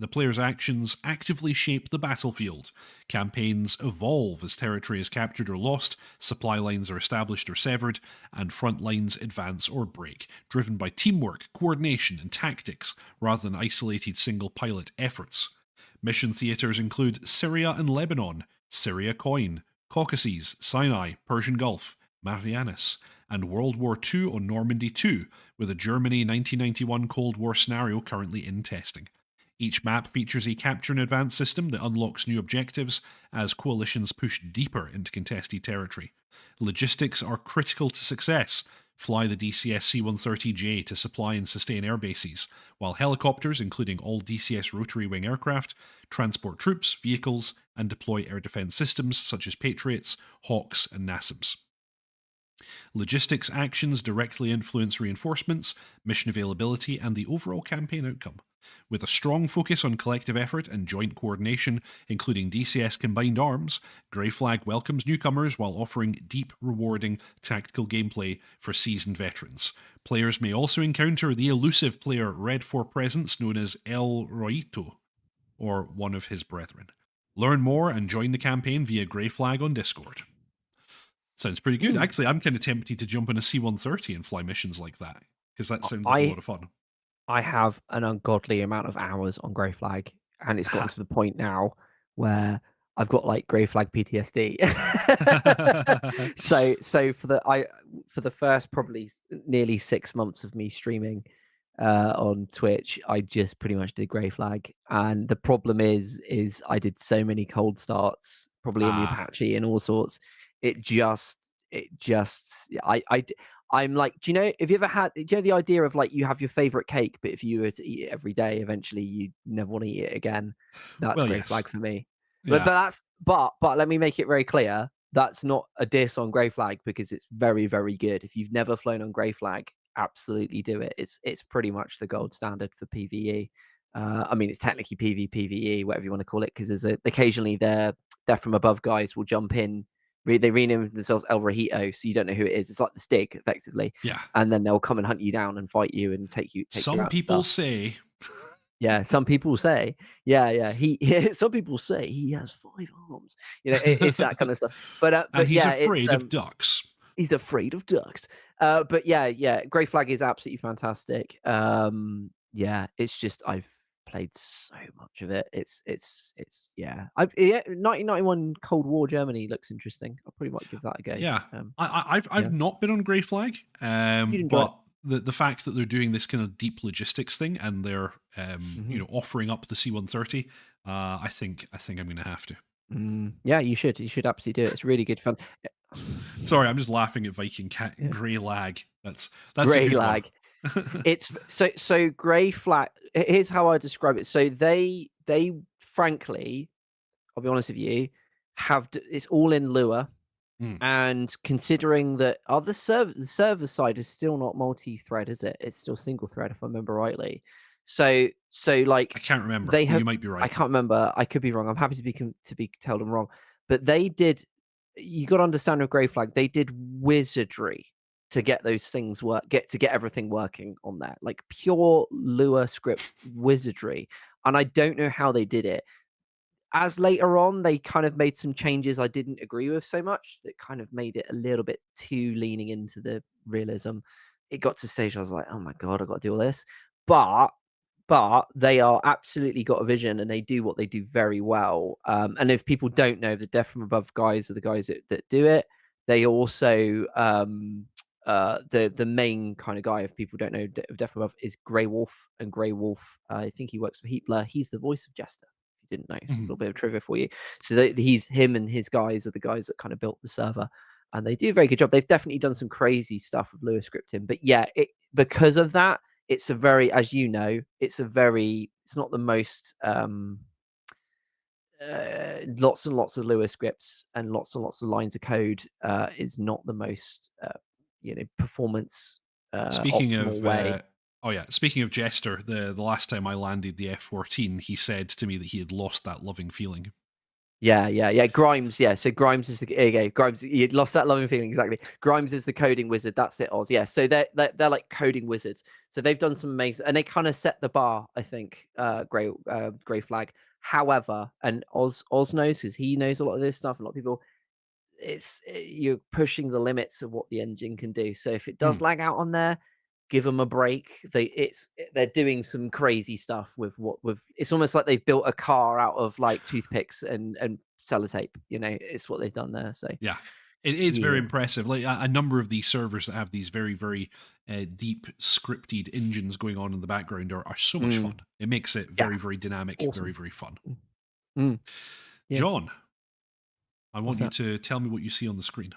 Speaker 1: player's actions actively shape the battlefield. Campaigns evolve as territory is captured or lost, supply lines are established or severed, and front lines advance or break, driven by teamwork, coordination, and tactics rather than isolated single pilot efforts. Mission theaters include Syria and Lebanon, Syria Coin, Caucasus, Sinai, Persian Gulf, Marianas, and World War II on Normandy 2, with a Germany 1991 Cold War scenario currently in testing. Each map features a capture and advance system that unlocks new objectives as coalitions push deeper into contested territory. Logistics are critical to success. Fly the DCS C-130J to supply and sustain air bases, while helicopters, including all DCS rotary wing aircraft, transport troops, vehicles, and deploy air defense systems such as Patriots, Hawks, and NASAMS. Logistics actions directly influence reinforcements, mission availability, and the overall campaign outcome. With a strong focus on collective effort and joint coordination, including DCS combined arms, Grey Flag welcomes newcomers while offering deep, rewarding tactical gameplay for seasoned veterans. Players may also encounter the elusive player Red 4 presence known as El Roito, or one of his brethren. Learn more and join the campaign via Grey Flag on Discord. Sounds pretty good. Actually, I'm kind of tempted to jump on a C130 and fly missions like that, because that sounds like a lot of fun.
Speaker 2: I have an ungodly amount of hours on Grey Flag, and it's gotten to the point now where I've got like Grey Flag PTSD. So for the first probably nearly 6 months of me streaming on Twitch, I just pretty much did Grey Flag, and the problem is I did so many cold starts, probably in the Apache and all sorts. It just yeah, I'm like, do you know, have you ever had, do you know the idea of like you have your favorite cake, but if you were to eat it every day, eventually you never want to eat it again? That's
Speaker 1: Well,
Speaker 2: Grey
Speaker 1: yes.
Speaker 2: Flag for me.
Speaker 1: Yeah.
Speaker 2: But let me make it very clear. That's not a diss on Grey Flag because it's very, very good. If you've never flown on Grey Flag, absolutely do it. It's pretty much the gold standard for PvE. I mean, it's technically PvE, whatever you want to call it, because there's occasionally their Death from Above guys will jump in. They rename themselves El Rojito, so you don't know who it is. It's like the Stig, effectively.
Speaker 1: Yeah.
Speaker 2: And then they'll come and hunt you down and fight you and take you out.
Speaker 1: Some people say.
Speaker 2: Yeah, some people say. Yeah. Some people say he has 5 arms. You know, it's that kind of stuff. But
Speaker 1: And he's
Speaker 2: yeah,
Speaker 1: afraid of ducks.
Speaker 2: He's afraid of ducks. But yeah, Grey Flag is absolutely fantastic. Yeah, it's just I've played so much of it. It's yeah. 1991 Cold War Germany looks interesting. I'll probably might give that a go.
Speaker 1: Yeah, I've not been on Grey Flag, but the fact that they're doing this kind of deep logistics thing and they're you know, offering up the C130, I think I'm going to have to.
Speaker 2: Yeah, you should absolutely do it. It's really good fun.
Speaker 1: Sorry, I'm just laughing at Viking Cat. Yeah. Grey Lag. That's
Speaker 2: Grey
Speaker 1: a good
Speaker 2: Lag.
Speaker 1: One.
Speaker 2: It's so Grey Flag. Here's how I describe it. So they frankly, I'll be honest with you, it's all in Lua. And considering that the server side is still not multi-thread, is it? It's still single thread, if I remember rightly. So like
Speaker 1: I can't remember. You might be right.
Speaker 2: I can't remember. I could be wrong. I'm happy to be told I'm wrong. But they did. You got to understand with Grey Flag, they did wizardry to get those things get everything working on there, like pure Lua script wizardry. And I don't know how they did it. As later on, they kind of made some changes I didn't agree with so much that kind of made it a little bit too leaning into the realism. It got to a stage I was like, oh my God, I've got to do all this. But they are absolutely got a vision and they do what they do very well. And if people don't know, the Death from Above guys are the guys that do it. They also, the main kind of guy, if people don't know Death from Above, is Grey Wolf. And Grey Wolf, I think he works for Heatblur. He's the voice of Jester. Didn't know. Just a little bit of trivia for you. So him and his guys are the guys that kind of built the server, and they do a very good job. They've definitely done some crazy stuff with Lua scripting, but yeah, because of that, it's a very, as you know, it's not the most lots and lots of Lua scripts and lots of lines of code is not the most performance
Speaker 1: speaking
Speaker 2: optimal
Speaker 1: of
Speaker 2: way.
Speaker 1: Oh yeah, speaking of Jester, the last time I landed the F-14, he said to me that he had lost that loving feeling.
Speaker 2: Yeah. Grimes, yeah. So Grimes is Grimes. You lost that loving feeling, exactly. Grimes is the coding wizard. That's it, Oz. Yeah. So they're like coding wizards. So they've done some amazing, and they kind of set the bar, I think. Grey Flag. However, and Oz knows because he knows a lot of this stuff. A lot of people. You're pushing the limits of what the engine can do. So if it does lag out on there, give them a break. They're doing some crazy stuff with it's almost like they've built a car out of like toothpicks and sellotape. You know, it's what they've done there. So
Speaker 1: yeah, it's very impressive. Like a number of these servers that have these very, very deep scripted engines going on in the background are so much fun. It makes it very, very dynamic, awesome. Very, very fun. Yeah. John, I want you to tell me what you see on the screen.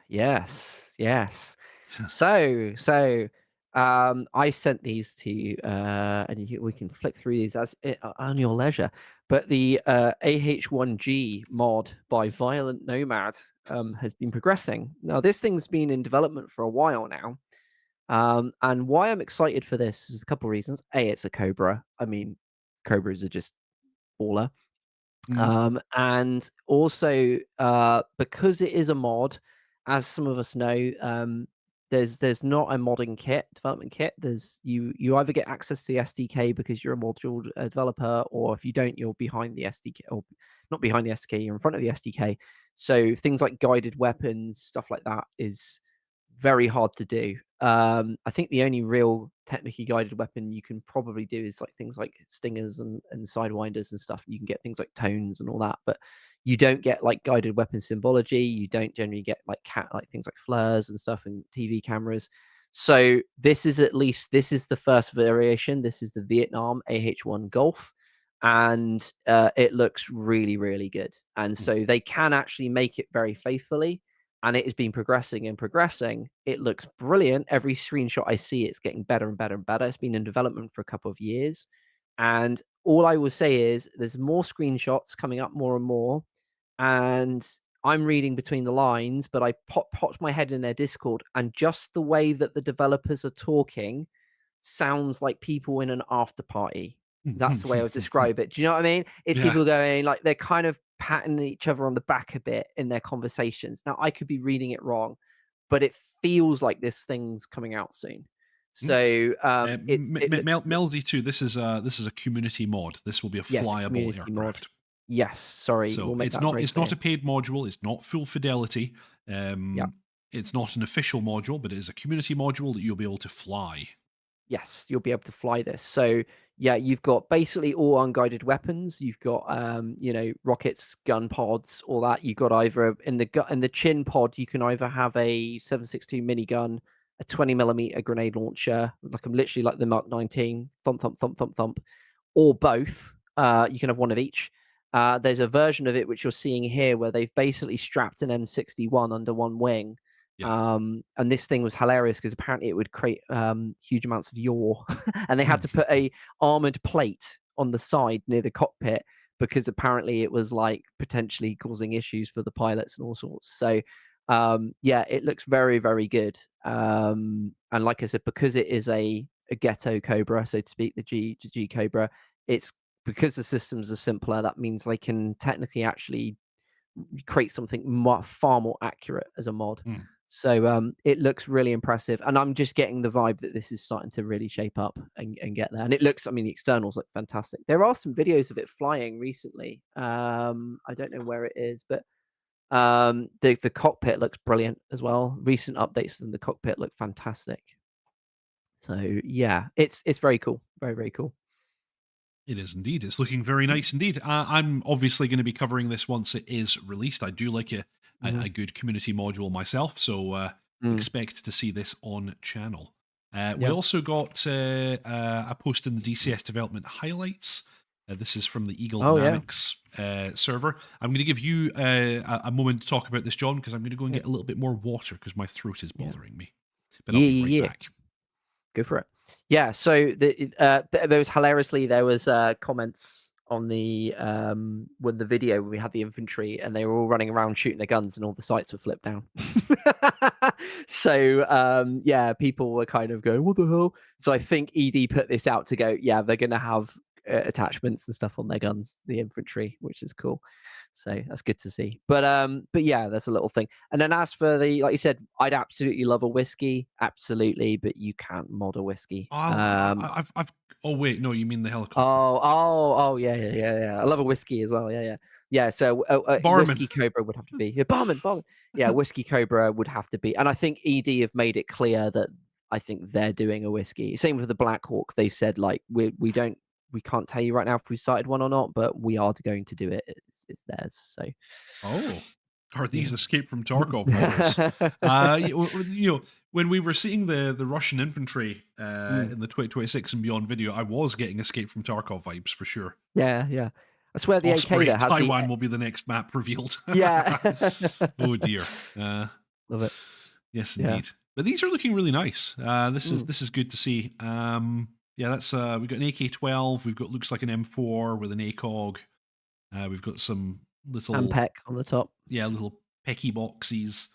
Speaker 2: Yes. So I sent these to you, and we can flick through these as on your leisure. But the AH1G mod by Violent Nomad has been progressing. Now, this thing's been in development for a while now. And why I'm excited for this is a couple of reasons. A, it's a Cobra. I mean, Cobras are just baller.
Speaker 1: Mhm.
Speaker 2: And also, because it is a mod, as some of us know, there's not a modding kit, development kit. There's you either get access to the SDK because you're a module developer, or if you don't, you're behind the SDK, or not behind the SDK, you're in front of the SDK. So things like guided weapons, stuff like that, is very hard to do. I think the only real technically guided weapon you can probably do is like things like stingers and sidewinders and stuff. You can get things like tones and all that, but you don't get like guided weapon symbology. You don't generally get like things like flares and stuff and TV cameras. So this is the first variation. This is the Vietnam AH1 Golf, and it looks really really good. And so they can actually make it very faithfully, and it has been progressing and progressing. It looks brilliant. Every screenshot I see, it's getting better and better and better. It's been in development for a couple of years. And all I will say is there's more screenshots coming up more and more. And I'm reading between the lines, but I popped my head in their Discord, and just the way that the developers are talking sounds like people in an after party. That's the way I would describe it. Do you know what I mean? It's
Speaker 1: Yeah.
Speaker 2: people going like they're kind of patting each other on the back a bit in their conversations. Now, I could be reading it wrong, but it feels like this thing's coming out soon.
Speaker 1: Mm.
Speaker 2: So it looks good.
Speaker 1: Melody 2, this is a community mod. This will be a
Speaker 2: Yes, a
Speaker 1: flyable
Speaker 2: community mod.
Speaker 1: aircraft.
Speaker 2: Yes, sorry,
Speaker 1: So
Speaker 2: we'll make that very
Speaker 1: it's not
Speaker 2: clear.
Speaker 1: a paid module, it's not full fidelity.
Speaker 2: Yeah.
Speaker 1: It's not an official module, but it is a community module that you'll be able to fly.
Speaker 2: Yes, you'll be able to fly this. So yeah, you've got basically all unguided weapons. You've got rockets, gun pods, all that. You've got either in the chin pod, you can either have a 7.62 minigun, a 20 millimeter grenade launcher, like I'm literally like the Mark 19, thump thump thump thump thump, or both. You can have one of each. There's a version of it which you're seeing here where they've basically strapped an M61 under one wing.
Speaker 1: Yeah.
Speaker 2: And this thing was hilarious because apparently it would create huge amounts of yaw, and they had to put a armored plate on the side near the cockpit because apparently it was like potentially causing issues for the pilots and all sorts. So yeah, it looks very very good. And like I said, because it is a ghetto Cobra, so to speak, the G Cobra, it's because the systems are simpler. That means they can technically actually create something far more accurate as a mod.
Speaker 1: Mm.
Speaker 2: So it looks really impressive, and I'm just getting the vibe that this is starting to really shape up and get there. And it looks, I mean, the externals look fantastic. There are some videos of it flying recently. I don't know where it is, but the cockpit looks brilliant as well. Recent updates from the cockpit look fantastic. So yeah, it's very cool, very very cool.
Speaker 1: It is indeed. It's looking very nice indeed. I'm obviously going to be covering this once it is released. I do like
Speaker 2: Mhm.
Speaker 1: a good community module myself, so
Speaker 2: Mm,
Speaker 1: expect to see this on channel. We
Speaker 2: yeah.
Speaker 1: also got a post in the DCS development highlights. This is from the Eagle
Speaker 2: Oh yeah.
Speaker 1: Dynamics server. I'm going to give you a moment to talk about this, John, because I'm going to go and
Speaker 2: Yeah.
Speaker 1: get a little bit more water because my throat is
Speaker 2: Yeah.
Speaker 1: bothering me. But I'll
Speaker 2: Yeah.
Speaker 1: be right
Speaker 2: Yeah. Yeah.
Speaker 1: back.
Speaker 2: Go for it. Yeah, so there was hilariously there was comments on the when the video when we had the infantry and they were all running around shooting their guns and all the sights were flipped down. So yeah, people were kind of going, "What the hell?" So I think ED put this out to go, yeah, they're gonna have attachments and stuff on their guns, the infantry, which is cool. So that's good to see. But yeah, that's a little thing. And then as for the, like you said, I'd absolutely love a whiskey, absolutely, but you can't mod a whiskey.
Speaker 1: I've. Oh wait, no, you mean the helicopter?
Speaker 2: Oh, yeah, yeah, yeah, yeah. I love a whiskey as well. Yeah, yeah, yeah. So
Speaker 1: Barman.
Speaker 2: whiskey Cobra would have to be, yeah, barman, barman. Yeah, whiskey Cobra would have to be, and I think ED have made it clear that I think they're doing a whiskey. Same with the Black Hawk. They've said like we can't tell you right now if we started one or not, but we are going to do it. It's theirs. So
Speaker 1: Oh, are these
Speaker 2: yeah.
Speaker 1: Escape from Tarkov vibes? When we were seeing the Russian infantry
Speaker 2: Mm,
Speaker 1: in the 2026 and beyond video, I was getting Escape from Tarkov vibes for sure.
Speaker 2: yeah, yeah. I swear the AK
Speaker 1: Osprey
Speaker 2: there had the
Speaker 1: Taiwan will be the next map revealed.
Speaker 2: yeah.
Speaker 1: Oh dear. Uh,
Speaker 2: Love it.
Speaker 1: yes,
Speaker 2: Yeah.
Speaker 1: indeed. But these are looking really nice.
Speaker 2: Mm,
Speaker 1: This is good to see. Yeah, that's we've got an AK-12. We've got looks like an M4 with an ACOG. We've got some
Speaker 2: And
Speaker 1: little,
Speaker 2: Peck on the top.
Speaker 1: little pecky boxies.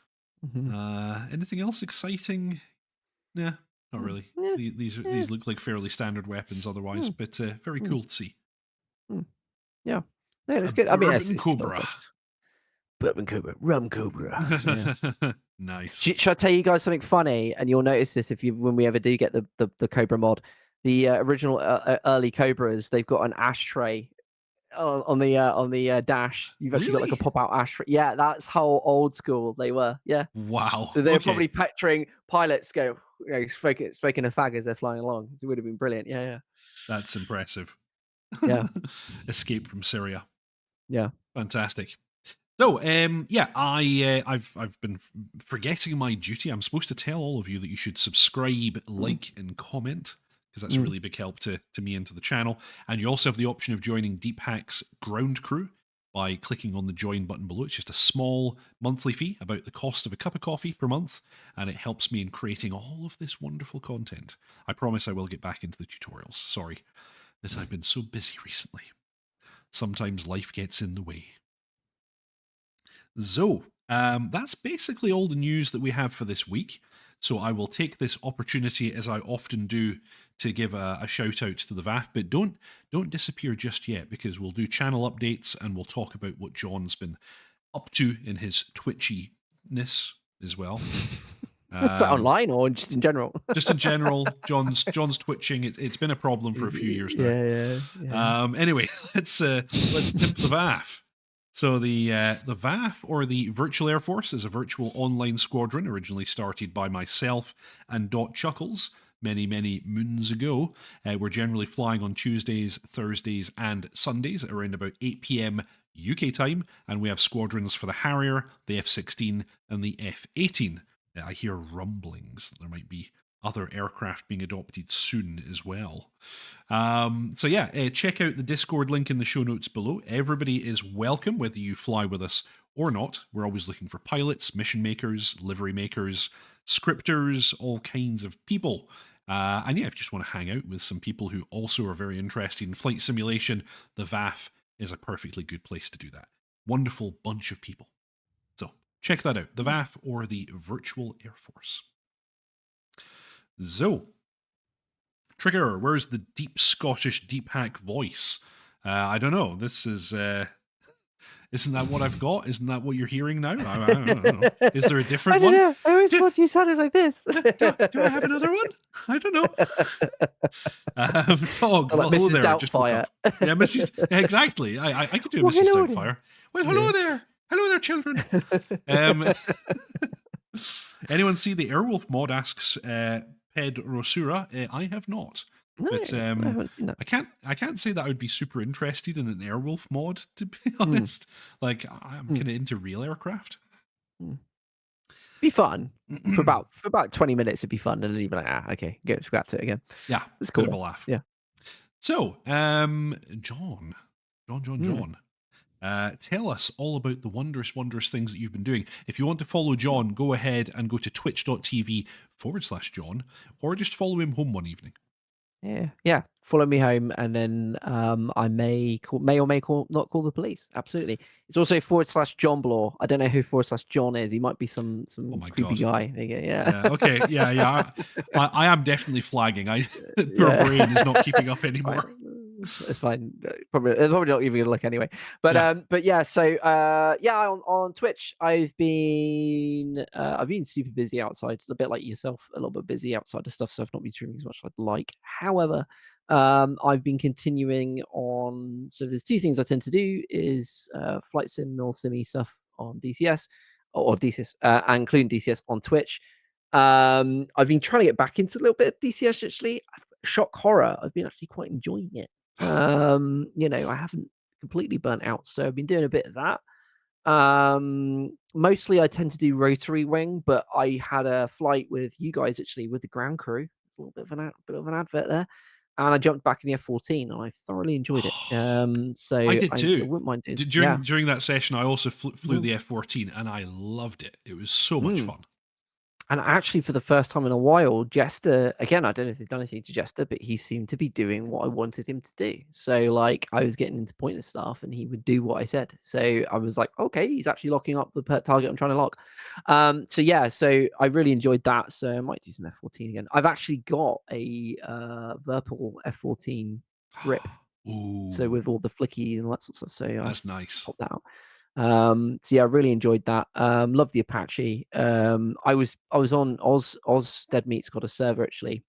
Speaker 2: Mhm.
Speaker 1: Anything else exciting? Nah, not
Speaker 2: Mm.
Speaker 1: really.
Speaker 2: Yeah, yeah,
Speaker 1: These look like fairly standard weapons otherwise,
Speaker 2: mm,
Speaker 1: but very
Speaker 2: mm,
Speaker 1: cool to see.
Speaker 2: mm. Yeah. Yeah,
Speaker 1: A
Speaker 2: it's good. I mean,
Speaker 1: bourbon
Speaker 2: it's a lot of
Speaker 1: Cobra.
Speaker 2: fun. Bourbon Cobra, Rum Cobra. Yeah.
Speaker 1: Nice.
Speaker 2: Should I tell you guys something funny? And you'll notice this if you when we ever do get the Cobra mod. The original early Cobras, they've got an ashtray on the dash. You've actually got like a
Speaker 1: Really?
Speaker 2: pop out ashtray. Yeah, that's how old school they were. Yeah.
Speaker 1: Wow.
Speaker 2: So they're
Speaker 1: Okay.
Speaker 2: probably picturing pilots go, smoking a fag as they're flying along. It would have been brilliant. Yeah, yeah,
Speaker 1: That's impressive.
Speaker 2: yeah,
Speaker 1: Escape from Syria.
Speaker 2: yeah.
Speaker 1: Fantastic. So, I've been forgetting my duty. I'm supposed to tell all of you that you should subscribe,
Speaker 2: Mm,
Speaker 1: like, and comment because that's a
Speaker 2: mm.
Speaker 1: really big help to me and to the channel. And you also have the option of joining Deep Hack's ground crew by clicking on the join button below. It's just a small monthly fee, about the cost of a cup of coffee per month, and it helps me in creating all of this wonderful content. I promise I will get back into the tutorials. Sorry that I've been so busy recently. Sometimes life gets in the way. So, that's basically all the news that we have for this week. So I will take this opportunity, as I often do, to give a shout out to the VAF. But don't disappear just yet, because we'll do channel updates and we'll talk about what John's been up to in his twitchiness as well.
Speaker 2: Is that online or just in general?
Speaker 1: Just in general, John's twitching. It's been a problem for a few years now.
Speaker 2: Yeah, yeah.
Speaker 1: Anyway, let's pimp the VAF. So the VAF, or the Virtual Air Force, is a virtual online squadron originally started by myself and Dot Chuckles many moons ago. We're generally flying on Tuesdays, Thursdays, and Sundays at around about 8 p.m. UK time, and we have squadrons for the Harrier, the F-16, and the F-18. I hear rumblings that there might be other aircraft being adopted soon as well. Check out the Discord link in the show notes below. Everybody is welcome, whether you fly with us or not. We're always looking for pilots, mission makers, livery makers, scripters, all kinds of people. If you just want to hang out with some people who also are very interested in flight simulation, the VAF is a perfectly good place to do that. Wonderful bunch of people. So check that out, the VAF, or the Virtual Air Force. So, Trigger, where's the deep Scottish deep hack voice? I don't know. This is... isn't that what I've got? Isn't that what you're hearing now? I don't know. Is there a different
Speaker 2: I don't
Speaker 1: one?
Speaker 2: know. I always thought you sounded like this.
Speaker 1: Do I have another one? I don't know. Tog,
Speaker 2: Like
Speaker 1: hello
Speaker 2: Mrs.
Speaker 1: there. Just woke
Speaker 2: Doubtfire.
Speaker 1: up. Yeah, Mrs. Exactly. I could do a
Speaker 2: Well,
Speaker 1: Mrs.
Speaker 2: hello
Speaker 1: Doubtfire.
Speaker 2: there.
Speaker 1: Well, hello
Speaker 2: Yeah.
Speaker 1: there. Hello there, children. Anyone see the Airwolf mod? Asks Ped Rosura. I have not.
Speaker 2: No,
Speaker 1: But
Speaker 2: I haven't seen that.
Speaker 1: I can't say that I would be super interested in an Airwolf mod, to be honest. Like, I'm kind of into real aircraft.
Speaker 2: Be fun for about 20 minutes. It'd be fun, and then you'd be like, okay, go scrap to it again.
Speaker 1: Yeah,
Speaker 2: It's cool.
Speaker 1: bit of a laugh.
Speaker 2: Yeah.
Speaker 1: So, John, tell us all about the wondrous things that you've been doing. If you want to follow John, go ahead and go to twitch.tv/John, or just follow him home one evening.
Speaker 2: Yeah. Follow me home, and then I may not call the police. Absolutely. It's also /John Blaw. I don't know who /John is. He might be some
Speaker 1: Oh my
Speaker 2: creepy
Speaker 1: God.
Speaker 2: guy. Yeah.
Speaker 1: Okay. Yeah. I am definitely flagging. Poor brain is not keeping up anymore.
Speaker 2: It's fine. Probably not even gonna look anyway. But
Speaker 1: Yeah.
Speaker 2: So on Twitch, I've been super busy outside, a bit like yourself, a little bit busy outside of stuff, so I've not been streaming as much as I'd like. However, I've been continuing on. So there's two things I tend to do: is flight sim, mil simmy stuff on DCS or DCS, including DCS on Twitch. I've been trying to get back into a little bit of DCS actually. Shock horror. I've been actually quite enjoying it. I haven't completely burnt out, so I've been doing a bit of that. Mostly I tend to do rotary wing, but I had a flight with you guys actually with the ground crew. It's a little bit of an advert there, and I jumped back in the F-14, and I thoroughly enjoyed it. So
Speaker 1: I did too.
Speaker 2: I wouldn't mind doing
Speaker 1: during that session. I also flew the F-14, and I loved it. It was so much fun.
Speaker 2: And actually, for the first time in a while, Jester, again, I don't know if they've done anything to Jester, but he seemed to be doing what I wanted him to do. So, like, I was getting into pointless stuff and he would do what I said. So I was like, okay, he's actually locking up the target I'm trying to lock. So, yeah, so I really enjoyed that. So I might do some F14 again. I've actually got a Verpal F14 grip. So
Speaker 1: Ooh,
Speaker 2: with all the flicky and all that sort of stuff. So I
Speaker 1: that's nice.
Speaker 2: popped that out. So yeah, I really enjoyed that. Love the Apache. I was on Oz Dead Meat's got a server actually,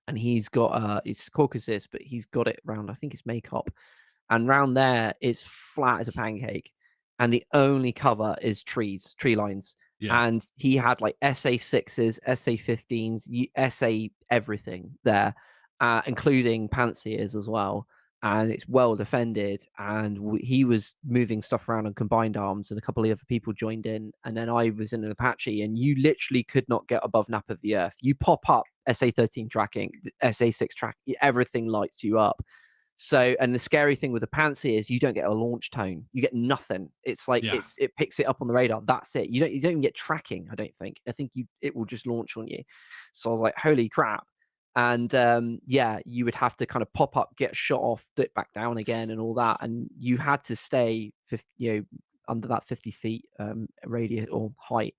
Speaker 2: and he's got it's Caucasus, but he's got it round, I think it's Makeup. And round there it's flat as a pancake. And the only cover is tree lines.
Speaker 1: Yeah.
Speaker 2: And he had like SA6s, SA15s, SA everything there, including pansiers as well. And it's well defended. And he was moving stuff around on combined arms, and a couple of other people joined in. And then I was in an Apache, and you literally could not get above nap of the earth. You pop up SA13 tracking, SA6 track, everything lights you up. So, and the scary thing with the Pansy is you don't get a launch tone. You get nothing. It's like
Speaker 1: Yeah.
Speaker 2: it picks it up on the radar. That's it. You don't even get tracking. I don't think. I think it will just launch on you. So I was like, holy crap. And yeah, you would have to kind of pop up, get shot off, dip back down again, and all that. And you had to stay 50, under that 50 feet radius or height.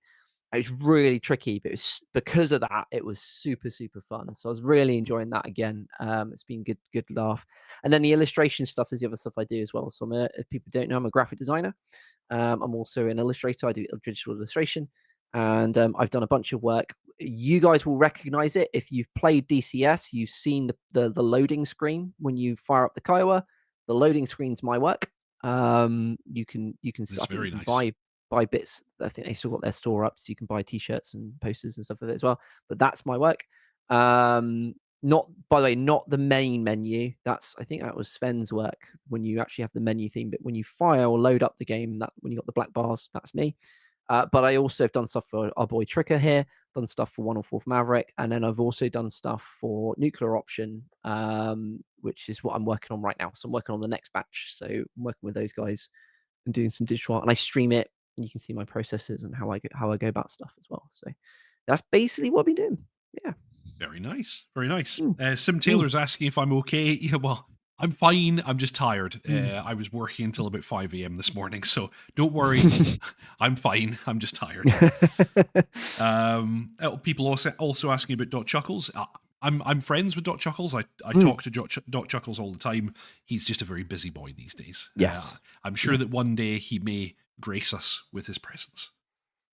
Speaker 2: It was really tricky, but it was, because of that, it was super, super fun. So I was really enjoying that again. It's been good laugh. And then the illustration stuff is the other stuff I do as well. So if people don't know, I'm a graphic designer. I'm also an illustrator. I do digital illustration, and I've done a bunch of work. You guys will recognize it if you've played DCS. You've seen the loading screen when you fire up the Kiowa. The loading screen's my work. You can
Speaker 1: That's very nice.
Speaker 2: buy bits. I think they still got their store up, so you can buy t-shirts and posters and stuff with it as well. But that's my work. Not, by the way, not the main menu. I think that was Sven's work when you actually have the menu theme. But when you fire or load up the game, that when you got the black bars, that's me. But I also have done stuff for our boy Tricker here, done stuff for 104th Maverick, and then I've also done stuff for Nuclear Option, which is what I'm working on right now. So I'm working on the next batch. So I'm working with those guys and doing some digital art, and I stream it, and you can see my processes and how I go about stuff as well. So that's basically what I've been doing. Yeah.
Speaker 1: Very nice. Very nice.
Speaker 2: Mm.
Speaker 1: Sim Taylor's asking if I'm okay. Yeah, well, I'm fine. I'm just tired.
Speaker 2: Mm.
Speaker 1: I was working until about 5 a.m. this morning, so don't worry. I'm fine. I'm just tired. People also asking about Dot Chuckles. I'm friends with Dot Chuckles. I talk to Dot Chuckles all the time. He's just a very busy boy these days.
Speaker 2: Yes.
Speaker 1: I'm sure that one day he may grace us with his presence.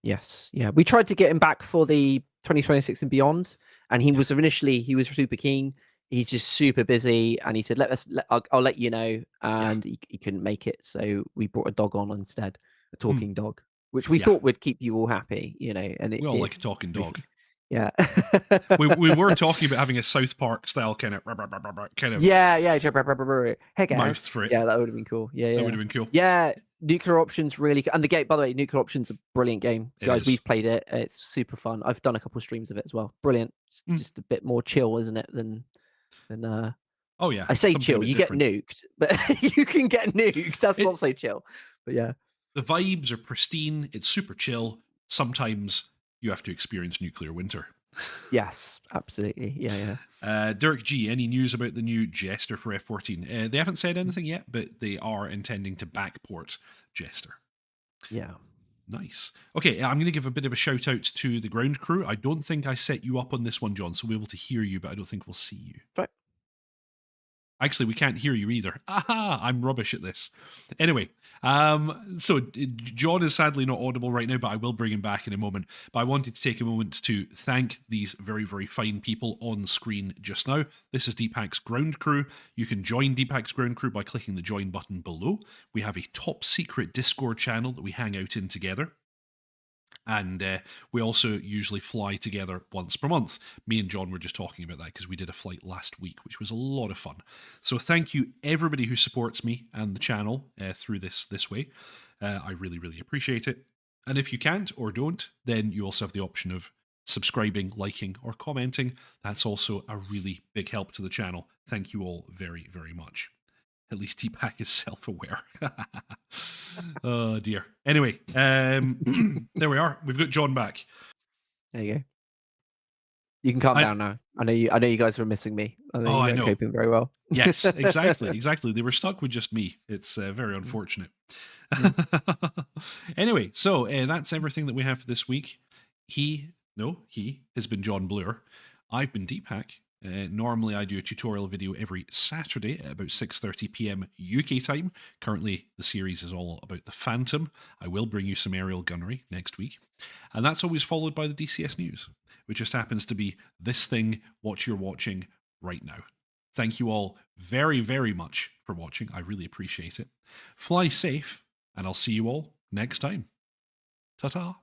Speaker 2: Yes. Yeah. We tried to get him back for the 2026 and beyond, and he was super keen. He's just super busy, and he said, I'll let you know. And he couldn't make it. So we brought a dog on instead, a talking dog, which we thought would keep you all happy, and it
Speaker 1: we all
Speaker 2: did.
Speaker 1: like a talking dog.
Speaker 2: Yeah.
Speaker 1: we were talking about having a South Park style kind of
Speaker 2: yeah. Hey guys.
Speaker 1: mouth for it.
Speaker 2: Yeah, that would have been cool. Yeah.
Speaker 1: That would have been cool.
Speaker 2: Yeah. Nuclear Options really, and the game, by the way, Nuclear Options a brilliant game, guys. We've played it. It's super fun. I've done a couple of streams of it as well. Brilliant. It's just a bit more chill, isn't it? Than
Speaker 1: oh yeah.
Speaker 2: I say chill. You different. Get nuked, but you can get nuked. That's not so chill. But yeah,
Speaker 1: the vibes are pristine. It's super chill. Sometimes you have to experience nuclear winter.
Speaker 2: Yes, absolutely. Yeah.
Speaker 1: Dirk G, any news about the new Jester for F14? They haven't said anything yet, but they are intending to backport Jester.
Speaker 2: Yeah.
Speaker 1: Nice. Okay, I'm going to give a bit of a shout out to the ground crew. I don't think I set you up on this one, John, so we'll be able to hear you, but I don't think we'll see you.
Speaker 2: Right.
Speaker 1: Actually, we can't hear you either. Aha, I'm rubbish at this. Anyway, so John is sadly not audible right now, but I will bring him back in a moment. But I wanted to take a moment to thank these very, very fine people on screen just now. This is Deepak's ground crew. You can join Deepak's ground crew by clicking the join button below. We have a top secret Discord channel that we hang out in together. And we also usually fly together once per month. Me and John were just talking about that because we did a flight last week, which was a lot of fun. So thank you everybody who supports me and the channel through this way. I really, really appreciate it. And if you can't or don't, then you also have the option of subscribing, liking, or commenting. That's also a really big help to the channel. Thank you all very, very much. At least Deepak is self-aware. Oh dear. Anyway, there we are. We've got John back.
Speaker 2: There you go. You can calm
Speaker 1: I
Speaker 2: down now. I know you guys were missing me. I know
Speaker 1: oh,
Speaker 2: you
Speaker 1: I
Speaker 2: weren't
Speaker 1: know.
Speaker 2: coping very well.
Speaker 1: Yes, exactly. They were stuck with just me. It's very
Speaker 2: Mm,
Speaker 1: unfortunate.
Speaker 2: mm.
Speaker 1: Anyway, so that's everything that we have for this week. He has been John Bloor. I've been Deepak. Normally, I do a tutorial video every Saturday at about 6:30 p.m. UK time. Currently, the series is all about the Phantom. I will bring you some aerial gunnery next week. And that's always followed by the DCS news, which just happens to be this thing, what you're watching right now. Thank you all very, very much for watching. I really appreciate it. Fly safe, and I'll see you all next time. Ta-ta.